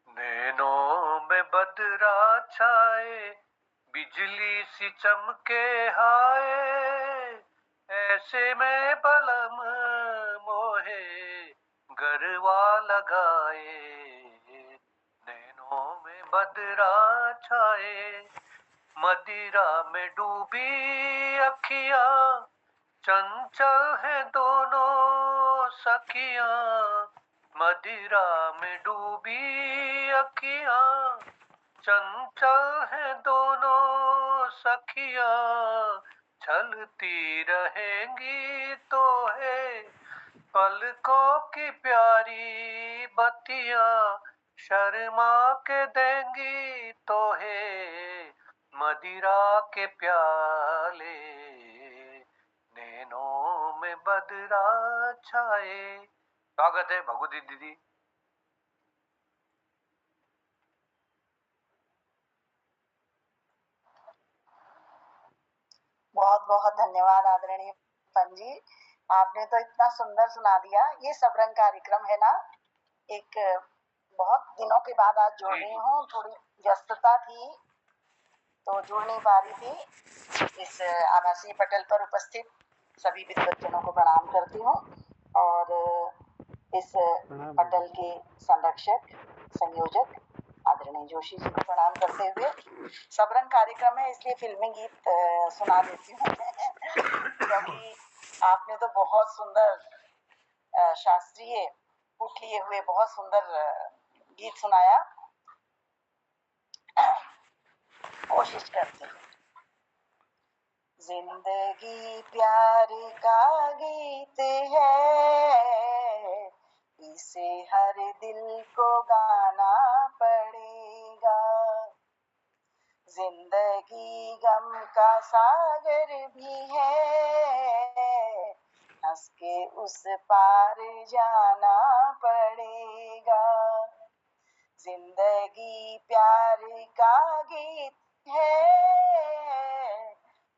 नैनों में बदरा छाए बिजली सी चमके हाय। ऐसे में बलम गरवा लगाए, नैनों में बदरा छाए, मदिरा में डूबी अखियां, चंचल है दोनों सखियां, मदिरा में डूबी अखियां, चंचल है दोनों सखियां, छलती रहेंगी तो है पलकों की प्यारी बत्तियां, शर्मा के देंगी तो है मदिरा के प्याले, नैनों में बदरा छाए। स्वागत है भगवती दीदी। बहुत बहुत धन्यवाद आदरणीय पंजी, आपने तो इतना सुंदर सुना दिया। ये सबरंग कार्यक्रम है ना, एक बहुत दिनों के बाद आज जुड़ रही हूँ, थोड़ी व्यस्तता थी तो जुड़ नहीं पा रही थी। इस आभासीय पटल पर उपस्थित सभी विद्वज्जनों को प्रणाम करती हूँ और इस पटल के संरक्षक संयोजक आदरणीय जोशी जी को प्रणाम करते हुए, सबरंग कार्यक्रम है इसलिए फिल्मी गीत सुना देती हूँ क्योंकि आपने तो बहुत सुंदर शास्त्रीय पुट लिए हुए बहुत सुंदर गीत सुनाया। कोशिश करती हूँ। जिंदगी प्यार का गीत है, इसे हर दिल को गाना पड़ेगा। जिंदगी गम का सागर भी है, हंस के उस पार जाना पड़ेगा। जिंदगी प्यार का गीत है,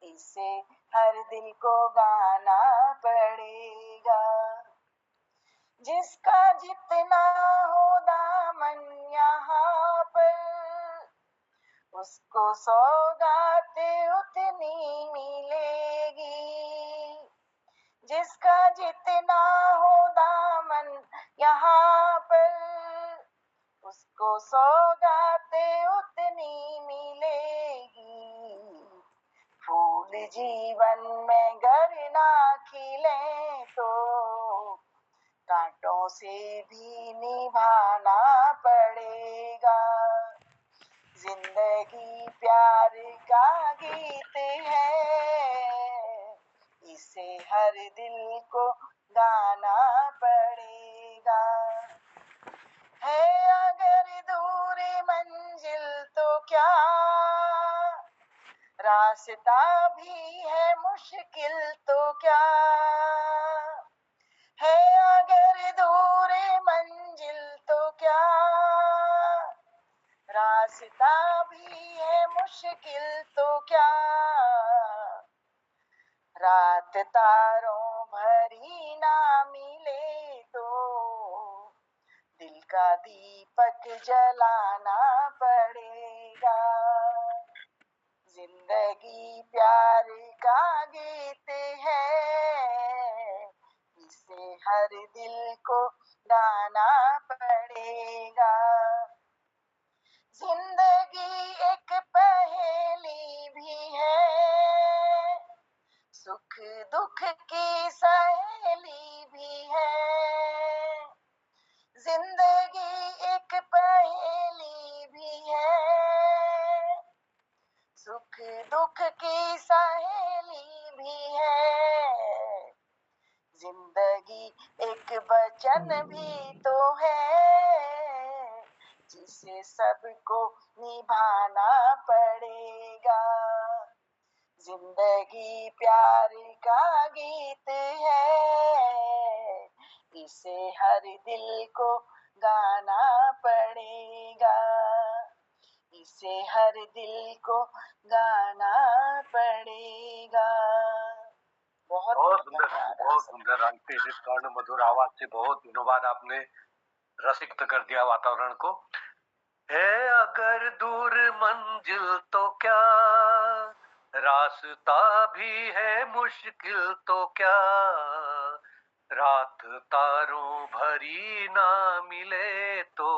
इसे हर दिल को गाना पड़ेगा। जिसका जितना हो दामन यहाँ पर, उसको सौगात उतनी मिलेगी। जिसका जितना हो दामन यहाँ पर, उसको सौगात उतनी मिलेगी। फूल जीवन में गर ना खिले तो कांटों से भी निभाना पड़ेगा। जिंदगी प्यार का गीत है, इसे हर दिल को गाना पड़ेगा। है अगर दूर मंजिल तो क्या, रास्ता भी है मुश्किल तो क्या। है अगर दूर मंजिल तो क्या, रास्ता भी है मुश्किल तो क्या। रात तारों भरी ना मिले तो दिल का दीपक जलाना पड़ेगा। जिंदगी प्यार का गीत है, इसे हर दिल को गाना पड़ेगा। जिंदगी एक पहेली भी है, सुख दुख की सहेली भी है। जिंदगी एक पहेली भी है, सुख दुख की सहेली भी है। जिंदगी एक वचन भी तो है, जिसे सबको निभाना पड़ेगा। जिंदगी प्यार का गीत है, इसे हर दिल को गाना पड़ेगा। इसे हर दिल को गाना पड़ेगा। बहुत सुंदर अंकित कर्ण मधुर आवाज से बहुत दिनों बाद आपने रसिक्त कर दिया वातावरण को। है अगर दूर मंजिल तो क्या, रास्ता भी है मुश्किल तो क्या। रात तारों भरी ना मिले तो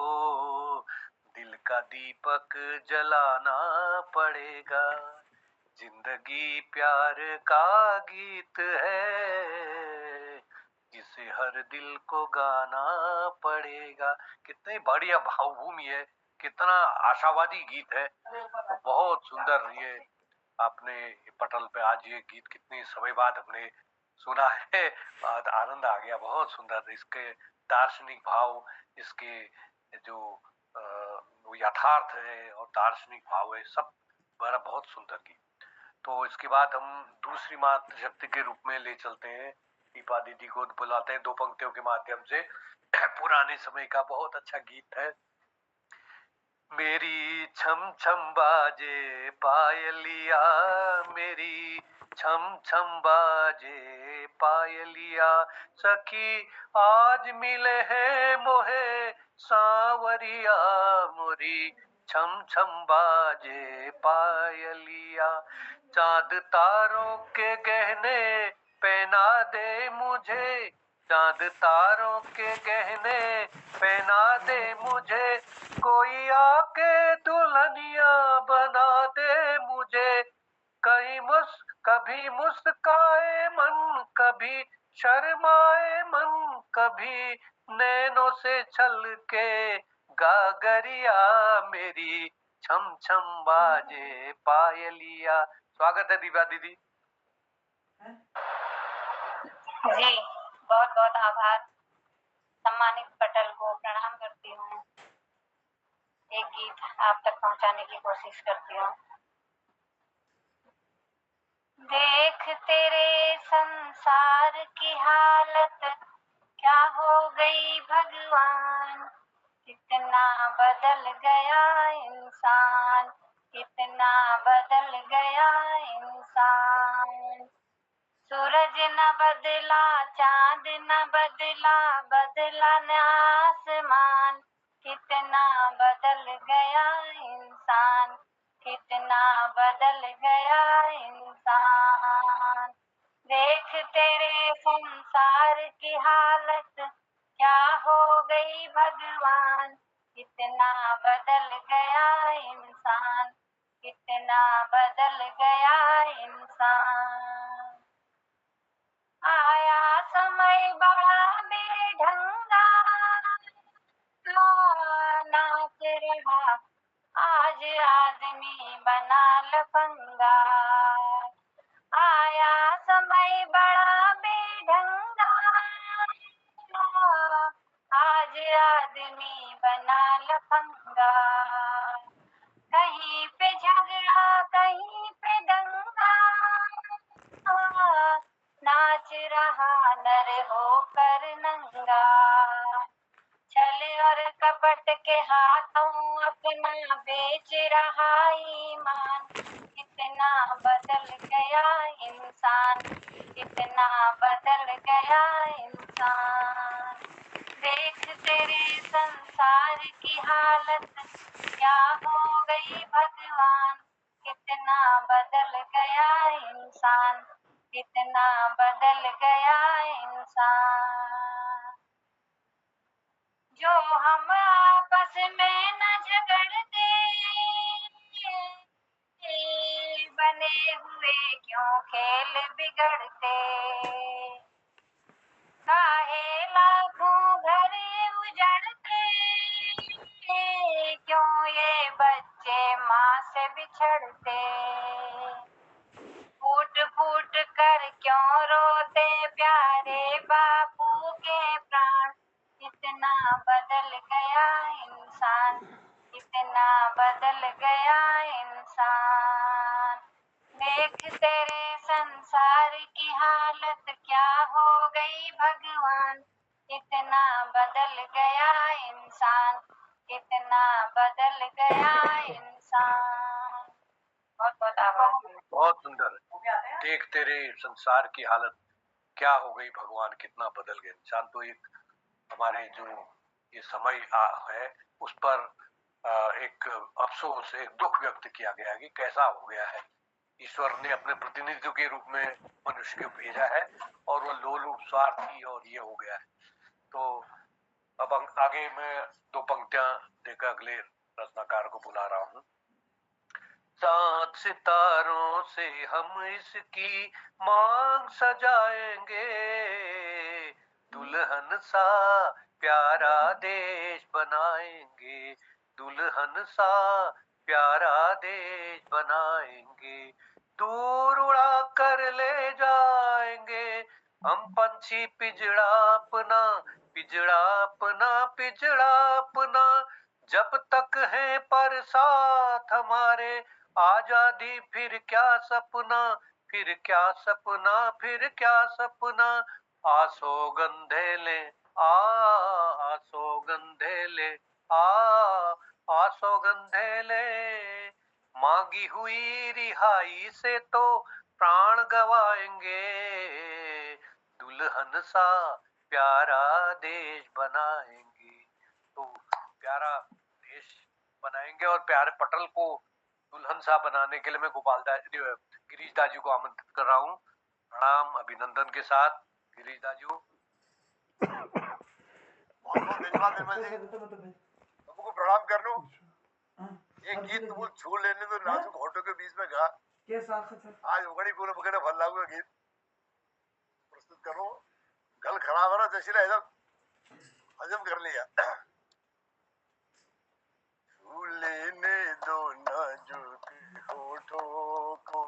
दिल का दीपक जलाना पड़ेगा। जिंदगी प्यार का गीत है जिसे हर दिल को गाना पड़ेगा। कितनी बढ़िया भावभूमि है, कितना आशावादी गीत है। तो बहुत सुंदर ये आपने पटल पे आज ये गीत कितनी समय बाद हमने सुना है। आनंद आ गया, बहुत सुंदर। इसके दार्शनिक भाव, इसके जो वो यथार्थ है और दार्शनिक भाव है, सब बड़ा बहुत सुंदर गीत। तो इसके बाद हम दूसरी मातृशक्ति के रूप में ले चलते हैं, दीपा दीदी को बुलाते हैं दो पंक्तियों के माध्यम से। पुराने समय का बहुत अच्छा गीत है। मेरी छम छम बाजे पायलिया, मेरी छम छम बाजे पायलिया, सखी आज मिले हैं मोहे सांवरिया, मोरी छम छम बाजे पायलिया। चांद तारों के गहने पहना दे मुझे, चांद तारों के गहने पहना दे मुझे, कोई आके दुल्हनिया बना दे मुझे। कभी मुस्काए मन, कभी शर्माए मन, कभी नैनों से छल के गागरिया, मेरी छम छम बाजे पायलिया। स्वागत है दीपा दीदी। जी, बहुत बहुत आभार। सम्मानित पटल को प्रणाम करती हूँ। एक गीत आप तक पहुँचाने की कोशिश करती हूँ। देख तेरे संसार की हालत क्या हो गई भगवान, कितना बदल गया इंसान, कितना बदल गया इंसान। सूरज न बदला, चांद न बदला, बदला न आसमान, कितना बदल गया इंसान, कितना बदल गया इंसान। देख तेरे संसार की हालत क्या हो गई भगवान, कितना बदल गया इंसान, कितना बदल गया इंसान। आया समय बड़ा बेढंगा, नाच रहा आज आदमी बना लफंगा। आया समय बड़ा बेढंगा, आज आदमी बना लफंगा। कहीं पे झगड़ा, कहीं पे दंगा, नाच रहा नर होकर नंगा। छल और कपट के हाथों अपना बेच रहा ईमान, कितना बदल गया इंसान, कितना बदल गया इंसान। देख तेरे संसार की हालत क्या हो गई भगवान, कितना बदल गया इंसान, कितना बदल गया इंसान। जो हम आपस में न झगड़ते, बने हुए क्यों खेल बिगड़ते। काहे लाखों घर उजड़ते, क्यों ये बच्चे माँ से बिछड़ते। फूट फूट कर क्यों रोते प्यारे बापू के प्राण, कितना बदल गया इंसान, कितना बदल गया इंसान। देख तेरे संसार की हालत क्या हो गई भगवान, कितना बदल गया इंसान, कितना बदल गया इंसान। बहुत बहुत आभार। बहुत सुंदर। देख तेरे संसार की हालत क्या हो गई भगवान, कितना बदल गए इंसान। तो एक हमारे जो ये समय है उस पर एक अफसोस, एक दुख व्यक्त किया गया है कि कैसा हो गया है ईश्वर ने अपने प्रतिनिधित्व के रूप में मनुष्य को भेजा है और वह लोलुप स्वार्थी और ये हो गया है। तो अब आगे मैं दो पंक्तियां देकर अगले रचनाकार को बुला रहा हूँ। सात सितारों से हम इसकी मांग सजाएंगे, दुल्हन सा प्यारा देश बनाएंगे, दुल्हन सा प्यारा देश बनाएंगे, दूर उड़ा कर ले जाएंगे हम पंछी पिजड़ा अपना, पिजड़ा अपना, पिजड़ा अपना, जब तक है पर साथ हमारे आजादी फिर क्या सपना, फिर क्या सपना, फिर क्या सपना, आसो गंधे ले आसो गंधे ले आसो गंधे ले, मांगी हुई रिहाई से तो प्राण गवाएंगे, दुल्हन सा प्यारा देश बनाएंगे। तो प्यारा देश बनाएंगे और प्यारे पटल को दुल्हन सा बनाने के लिए मैं गोपाल दास गिरीश दाजू को आमंत्रित कर रहा हूँ। प्रणाम अभिनंदन के साथ गिरीश दाजू। बहुत बहुत धन्यवाद निर्मल जी, तुमको प्रणाम कर लूं। एक गीत तुमको छू लेने तो नाजुक होठों के बीच में गा, आज उगड़ी पूरे बगड़े फल लागू गीत प्रस्तुत करो। गल खराब है ना, जैसे एकदम हजम कर लिया। छू लेने दो नाजुक होठों को,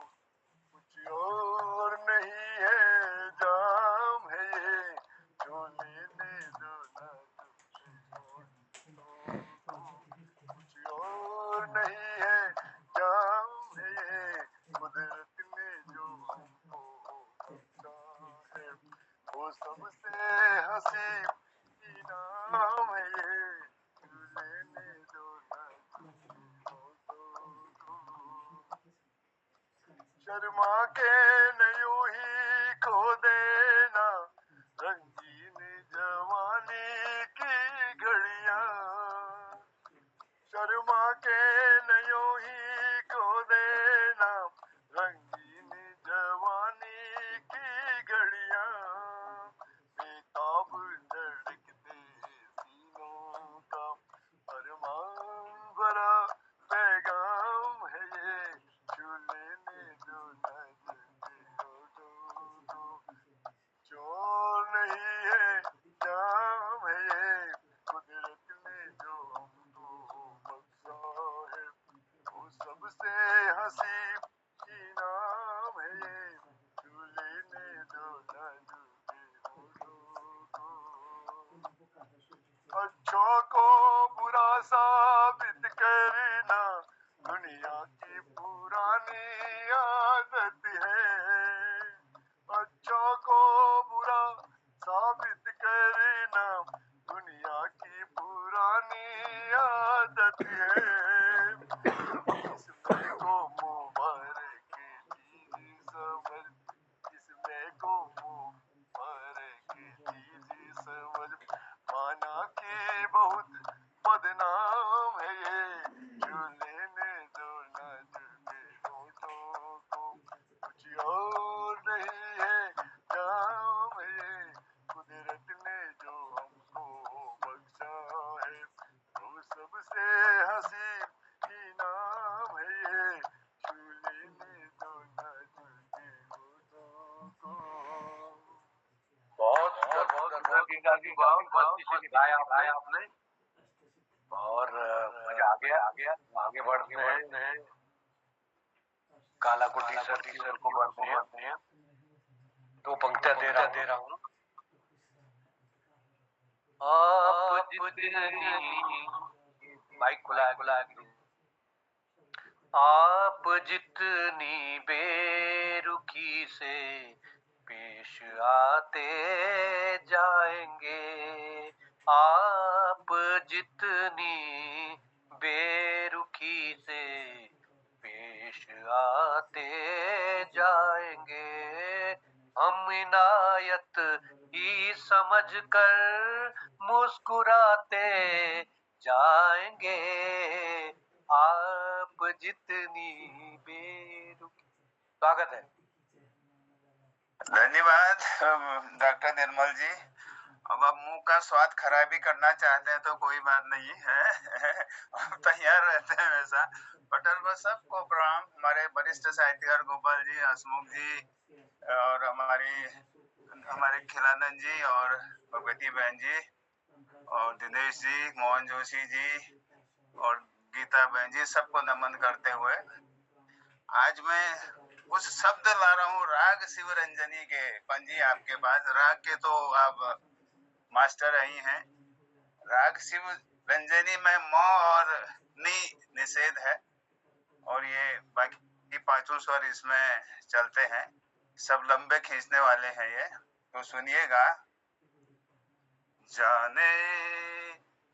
कुछ और नहीं है जाम है ये, छू लेने दो कुछ और नहीं है जाम है ये, कुदरत ने जो हमको बख्शा है वो सबसे हंसी इनाम है ये, लेने दो शर्मा के यूं ही खो देना रंगीन जवानी की घड़ियां, शर्मा के यूं ही खो देना रंगीन जवानी की घड़ियां, बेताब धड़कते सीनों का अरमान भरा पैगाम है ये, छू लेने दो जो नहीं है जाम है ये, कुदरत ने जो हमको बख्शा है वो सबसे हंसी इनाम है ये, छू लेने दो अच्छों को बुरा साबित करना दुनिया की पुरानी आदत है, अच्छों को बुरा साबित करना दुनिया की पुरानी आदत है, इसमें को मुबारक दीजिए समझ, इसमें को मुबारक दीजिए समझ, माना कि बहुत बदनाम है ये, छू लेने दो नाजुक होठों को, कुछ और नहीं है जाम है ये, कुदरत ने जो हमको बख्शा है वो सबसे हंसी इनाम है ये, छू लेने दो नाजुक होठों को। बहुत निभाया आपने और मजा आ गया। आगे बढ़ते हैं, काला को टीचर को बढ़ते हैं। दो पंक्तियां दे रहा हूँ। आप जितनी माइक खुला है, आप जितनी बेरुखी से पेश आते जाएंगे, आप जितनी बेरुखी से पेश आते जाएंगे, हम इनायत ही समझकर मुस्कुराते जाएंगे, आप जितनी बेरुखी स्वागत है। धन्यवाद डॉक्टर निर्मल जी। अब आप मुंह का स्वाद खराबी करना चाहते हैं तो कोई बात नहीं है हम तैयार रहते हैं वैसा। पटेल को सबको प्रणाम, हमारे वरिष्ठ साहित्यकार गोपाल जी, हसमुख जी और हमारे खिलानंद जी और भगवती बहन जी और दिनेश जी, मोहन जोशी जी और गीता बहन जी, सबको नमन करते हुए आज मैं कुछ शब्द ला रहा हूँ राग शिवरंजनी के। पंजी आपके पास राग के तो आप मास्टर ही हैं। राग शिव रंजनी में म और नी निषेध है और ये बाकी पांचों स्वर इसमें चलते हैं, सब लंबे खींचने वाले हैं ये, तो सुनिएगा। जाने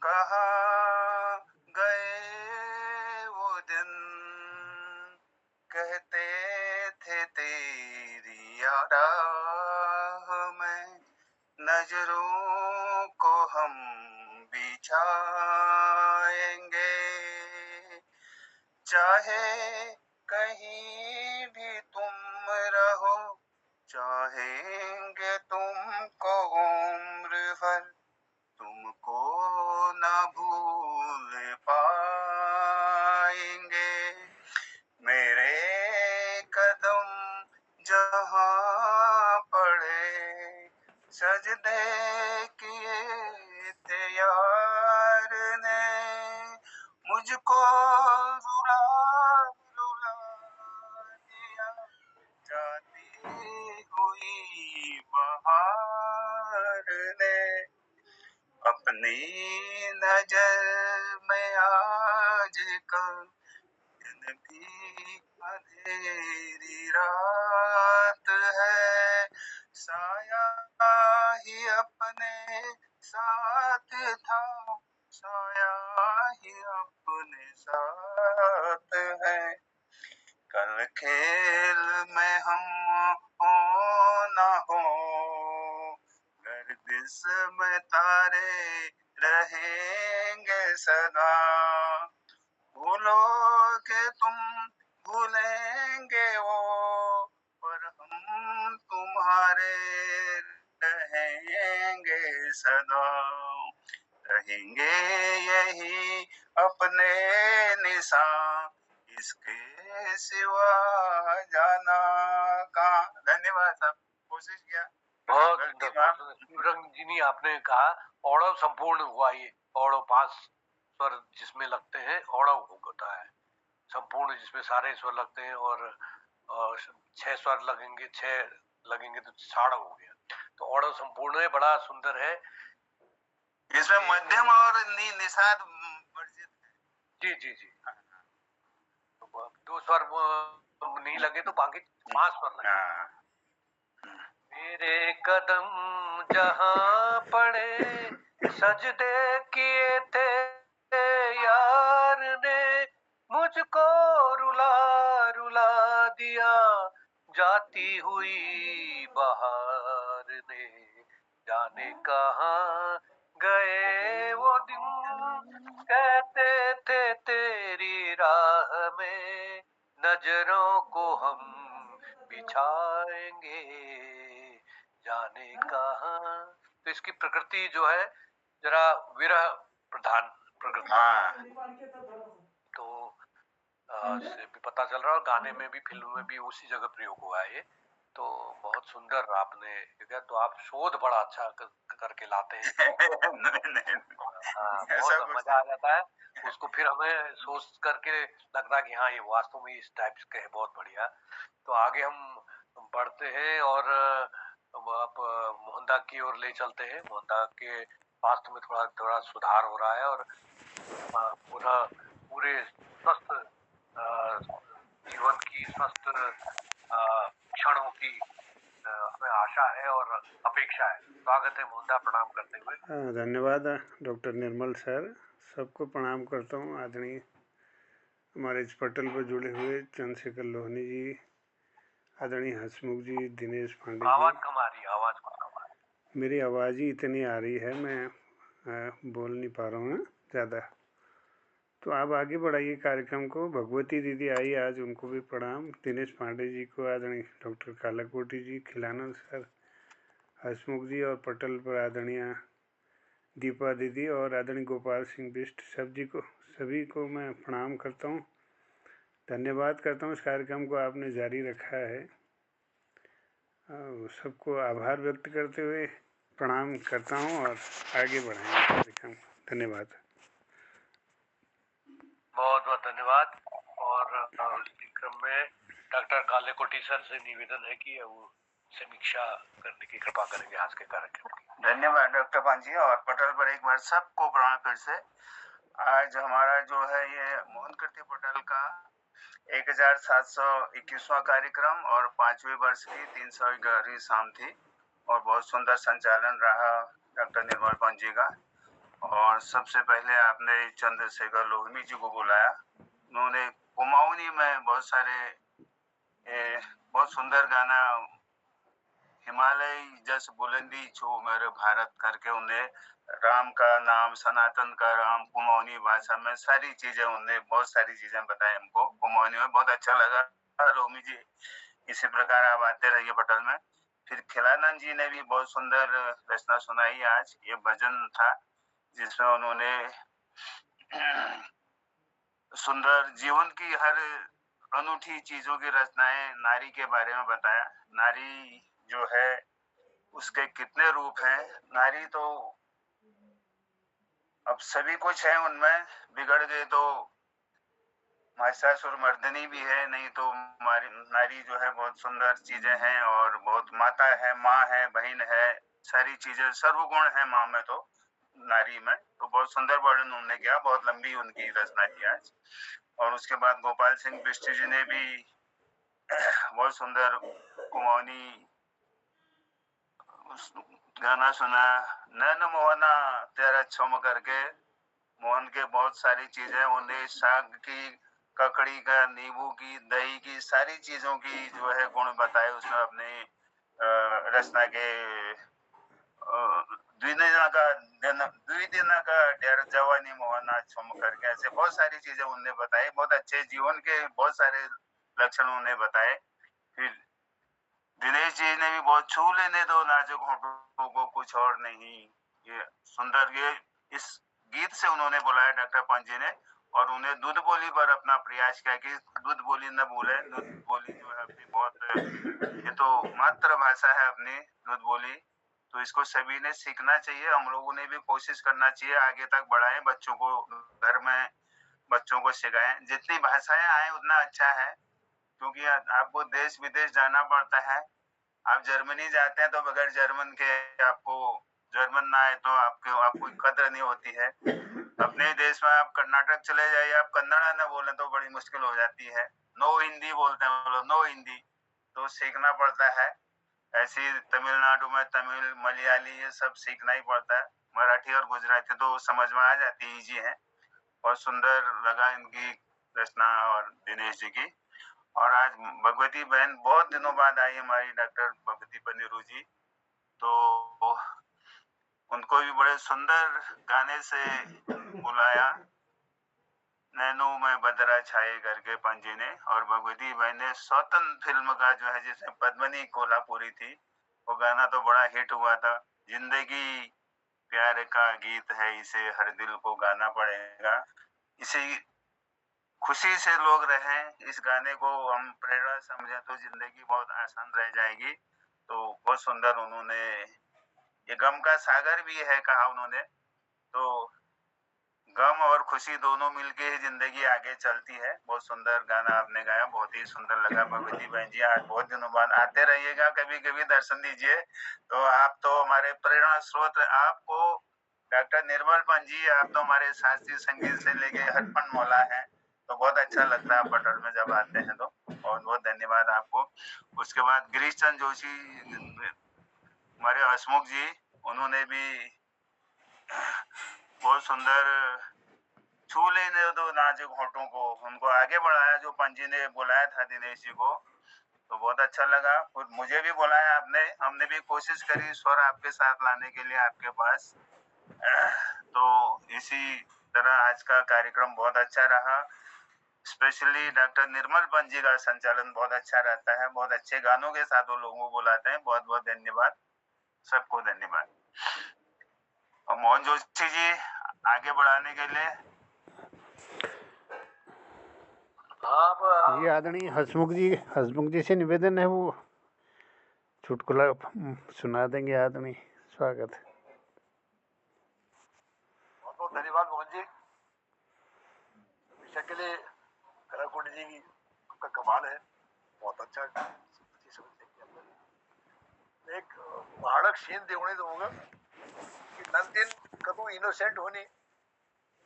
कहाँ गए वो दिन, कहते थे तेरी राह में नजरों को हम बिछाएंगे, चाहे कहीं भी तुम रहो, चाहेंगे तुमको उम्र भर, तुमको न भूल पाएंगे। मेरे कदम जहाँ पड़े, सजदे किए थे यार ने, मुझको रुला रुला दिया, जाती हुई बहार ने। अपनी नजर में आज कल भी अंधेरी रात है, साया ही अपने साथ था, साया ही अपने साथ है। कल खेल में हम हो ना हो, गर्दिश में तारे रहेंगे सदा, भूलोगे तुम भूलेंगे वो, पर हम तुम्हारे रहेंगे सदा, रहेंगे यही अपने निशान, इसके सिवा जाना कहाँ। धन्यवाद साहब, कोशिश किया। बहुत सुंदर। शिवरंजनी आपने कहा, औड़व संपूर्ण हुआ ये। औड़व 5 स्वर जिसमें लगते हैं औड़व होता है, संपूर्ण जिसमें सारे स्वर लगते हैं, और 6 स्वर लगेंगे, 6 लगेंगे तो साड़व हो गया। तो औड़व संपूर्ण है, बड़ा सुंदर है। इसमें मध्यम और निषाद वर्जित है। जी जी जी। तो 2 स्वर नहीं लगे तो बाकी 5 स्वर लगे। मेरे कदम जहाँ पड़े, सजदे किए थे यार ने, मुझको रुला रुला दिया, जाती हुई बहार ने। जाने कहाँ गए वो दिन, कहते थे तेरी राह में नजरों को हम बिछाएंगे, जाने कहाँ। तो इसकी प्रकृति जो है जरा विरह प्रधान प्रकृति, तो से भी पता चल रहा है, गाने में भी फिल्म में भी उसी जगह प्रयोग हुआ है ये। तो बहुत सुंदर आपने किया। तो आप शोध बड़ा अच्छा करके लाते हैं। हाँ, बहुत मजा आ जाता है उसको, फिर हमें सोच करके लगता है कि हाँ ये वास्तव में इस टाइप के है, बहुत बढ़िया। तो आगे हम बढ़ते हैं और आप मोहनदा की ओर ले चलते हैं। मोहनदा के स्वास्थ्य में थोड़ा थोड़ा सुधार हो रहा है और पुनः पूरे स्वस्थ जीवन की, स्वस्थ क्षणों की हमें आशा है और अपेक्षा है। स्वागत है मोहनदा, प्रणाम करते हुए। धन्यवाद डॉक्टर निर्मल सर, सबको प्रणाम करता हूँ। आदरणीय हमारे इस पटल पर जुड़े हुए चंद्रशेखर लोहनी जी, आदरणीय हसमुख जी, दिनेश पांडे आवाज जी। कम आ रही है, आवाज कम आ रही है। मेरी आवाज़ ही इतनी आ रही है, मैं बोल नहीं पा रहा हूँ ज़्यादा। तो आप आगे बढ़ाइए कार्यक्रम को। भगवती दीदी आई आज, उनको भी प्रणाम। दिनेश पांडे जी को, आदरणीय डॉक्टर कालाकोटी जी, खिलानंद सर, हसमुख जी और पटल पर आदरणीय दीपा दीदी और आदरणीय गोपाल सिंह बिष्ट सभी को मैं प्रणाम करता हूँ, धन्यवाद करता हूँ। इस कार्यक्रम को आपने जारी रखा है। सबको आभार व्यक्त करते हुए प्रणाम करता हूँ और आगे बढ़ाएंगे कार्यक्रम। धन्यवाद। बहुत बहुत धन्यवाद। और इस क्रम में डॉक्टर कालेकोटी सर से निवेदन है कि वो समीक्षा करने की कृपा करेंगे आज के कार्यक्रम की। धन्यवाद डॉक्टर पांजी। और पटल पर एक बार सबको प्रणाम फिर से। आज हमारा जो है ये मोहन कीर्ति पटल का 1721वां कार्यक्रम और 5वें वर्ष की 311वीं शाम थी और बहुत सुंदर संचालन रहा डॉक्टर निर्मल पांजी का। और सबसे पहले आपने चंद्रशेखर लोहनी जी को बुलाया। उन्होंने कुमाऊनी में बहुत सुंदर गाना हिमालय जस बुलंदी छो मेरे भारत करके उन्हें राम का नाम, सनातन का राम, कुमाऊनी भाषा में सारी चीजें उन्हें बहुत सारी चीजें बताई हमको कुमाऊनी में। बहुत अच्छा लगा। लोमी जी इसी प्रकार आप आते रहिए पटल में। फिर खिलानंद जी ने भी बहुत सुंदर रचना सुनाई। आज ये भजन था जिसमें उन्होंने सुंदर जीवन की हर अनूठी चीजों की रचनाएं नारी के बारे में बताया। नारी जो है उसके कितने रूप हैं। नारी तो अब सभी कुछ है, उनमें बिगड़ गए तो महिषासुर मर्दनी भी है, नहीं तो नारी जो है बहुत सुंदर चीजें हैं और बहुत माता है, माँ है, बहन है, सारी चीजें सर्वगुण है माँ में तो नारी में। तो बहुत सुंदर वर्णन उन्होंने किया। बहुत लंबी उनकी रचना थी आज। और उसके बाद गोपाल सिंह बिष्ट जी ने भी बहुत सुंदर कुमाऊनी गाना सुना। नैन मोहना तेरा छम करके मोहन के बहुत सारी चीजें उन्हें साग की, ककड़ी का, नींबू की, दही की, सारी चीजों की जो है गुण बताए उसने अपने रचना के द्विदिना का डेर जवानी मोहना छम करके ऐसे बहुत सारी चीजें उन्होंने बताई। बहुत अच्छे जीवन के बहुत सारे लक्षण उन्हें बताए। फिर दिनेश जी ने भी बहुत छू लेने दो नाजुक होठों को कुछ और नहीं, ये सुंदर, ये इस गीत से उन्होंने बुलाया डॉक्टर पांजी ने। और उन्हें दूध बोली पर अपना प्रयास किया कि दूध बोली न भूले। दूध बोली जो है अपनी बहुत, ये तो मातृभाषा है अपनी दूध बोली, तो इसको सभी ने सीखना चाहिए। हम लोगों ने भी कोशिश करना चाहिए आगे तक बढ़ाएं, बच्चों को घर में बच्चों को सिखाएं। जितनी भाषाएं आए उतना अच्छा है, क्योंकि आपको देश विदेश जाना पड़ता है। आप जर्मनी जाते हैं तो बगैर जर्मन के आपको जर्मन ना आए तो आपको कदर नहीं होती है। अपने देश में आप कर्नाटक चले जाइए, आप कन्नड़ा ना बोले तो बड़ी मुश्किल हो जाती है। नो हिंदी बोलते हैं लोग, नो हिंदी, तो सीखना पड़ता है। ऐसे तमिलनाडु में तमिल, मलयाली ये सब सीखना ही पड़ता है। मराठी और गुजराती तो समझ में आ जाती है, इजी है। बहुत सुंदर लगा इनकी रचना और दिनेश जी की। और आज भगवती बहन बहुत दिनों बाद आई हमारी, डॉक्टर भगवती पनेरू जी, तो उनको भी बड़े सुंदर गाने से बुलाया, नैनो में बदरा छाए करके पंजी ने। और भगवती बहन ने स्वतंत्र फिल्म का जो है, जिसमें पद्मनी कोल्हापुरी थी, वो गाना तो बड़ा हिट हुआ था। जिंदगी प्यार का गीत है, इसे हर दिल को गाना पड़ेगा, इसे खुशी से लोग रहें। इस गाने को हम प्रेरणा समझे तो जिंदगी बहुत आसान रह जाएगी। तो बहुत सुंदर उन्होंने, ये गम का सागर भी है कहा उन्होंने, तो गम और खुशी दोनों मिलके ही जिंदगी आगे चलती है। बहुत सुंदर गाना आपने गाया, बहुत ही सुंदर लगा। भगवती बहन जी आज बहुत दिनों बाद आते रहिएगा, कभी कभी दर्शन दीजिए। तो आप तो हमारे प्रेरणा स्रोत, आपको डॉक्टर निर्मल पंजी, आप तो हमारे शास्त्रीय संगीत से लेके हरपन मौला हैं। तो बहुत अच्छा लगता है पटल में जब आते हैं तो। बहुत बहुत धन्यवाद आपको। उसके बाद गिरीश चंद जोशी, हमारे हसमुख जी, उन्होंने भी बहुत सुंदर छू लेने दो नाजुक होठों को, उनको आगे बढ़ाया। जो पंजी ने बुलाया था दिनेश जी को, तो बहुत अच्छा लगा। और मुझे भी बुलाया आपने, हमने भी कोशिश करी स्वर आपके साथ लाने के लिए आपके पास। तो इसी तरह आज का कार्यक्रम बहुत अच्छा रहा। स्पेशली डॉक्टर निर्मल पंत जी का संचालन बहुत अच्छा रहता है, बहुत अच्छे गानों के साथ वो लोगों को बुलाते हैं। बहुत बहुत धन्यवाद, सबको धन्यवाद। और मोहन जोशी जी आगे बढ़ाने के लिए आप जी आदरणीय हसमुख जी से निवेदन है वो चुटकुला सुना देंगे। आदरणीय स्वागत है। बहुत बहुत धन्यवाद मोहन जी। हमेशा के लिए कलाकुंड जी की आपका कमाल है, बहुत अच्छा एक महाड़क शीन देवणे दूंगा कि नंदिन कदू इनोसेंट होनी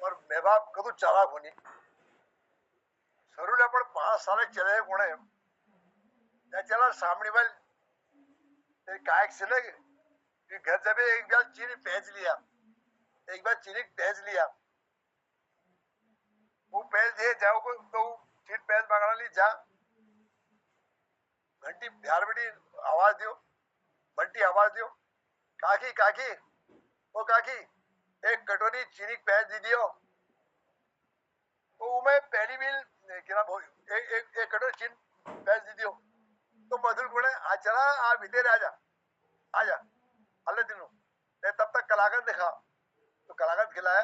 और मेबाब कदू चालाक होनी। सरूला पण 5 साल चले कोणे त्याच्याला सामने वाल काय चले कि घर जब एक बार चीनी पेज लिया, एक बार चीनी पेज लिया, वो पेज दिए जाओ को तो चीट पेज मांगना ली जा घंटी बिहार बड़ी आवाज दियो, बंटी आवाज दियो, काकी काकी ओ काकी एक कटोरी चीनी पेज दी दियो। तो मैं पहली बिल क्या बोल एक कटोरी चीनी पेज दी दियो। तो मधुर कोने आ चला आ भीतर आजा अल्लाह दिनो मैं तब तक कलाकंद दिखा। तो कलाकंद खिलाया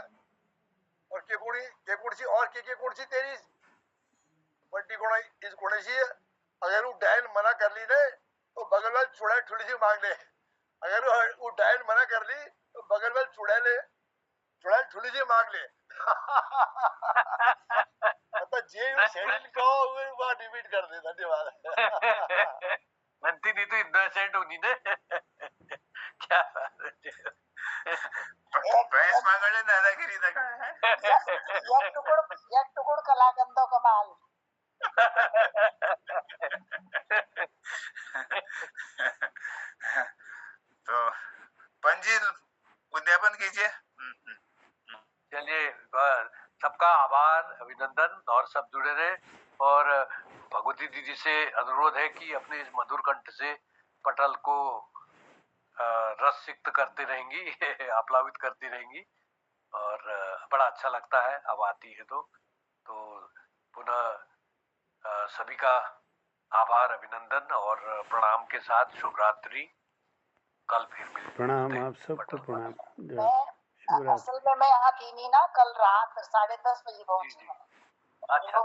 और के कुड़ी और के कुड़ी तेरी बंटी कोना इस कोने सी अगर वो डायन मना कर ली ने तो बगल वाल चुड़ा थोड़ी सी मांग ले। अगर वो डायन मना कर ली तो बगल वाल चुड़ा थोड़ी सी मांग ले। मतलब जे सेडिल को वो डिबीट कर दे। धन्यवाद। बनती नहीं तो इनोसेंट होनी ने क्या बात है। प्रेस मांगले दादागिरी दिखाया है। एक टुकड़ कलाकंदों कमाल। तो पंजी उद्यापन कीजिए। चलिए सबका आभार, अभिनंदन और सब जुड़े रहे। और भगवती दीदी से अनुरोध है कि अपने इस मधुर कंठ से पटल को रस सिक्त करते रहेंगी, आप्लावित करती रहेंगी और बड़ा अच्छा लगता है अब आती है तो पुनः सभी का आभार, अभिनंदन और प्रणाम के साथ शुभ रात्रि। कल फिर मिलेंगे। प्रणाम, आप सबको प्रणाम। असल में मैं यहाँ थी नहीं ना, कल रात 10:30 बजे पहुंची। अच्छा।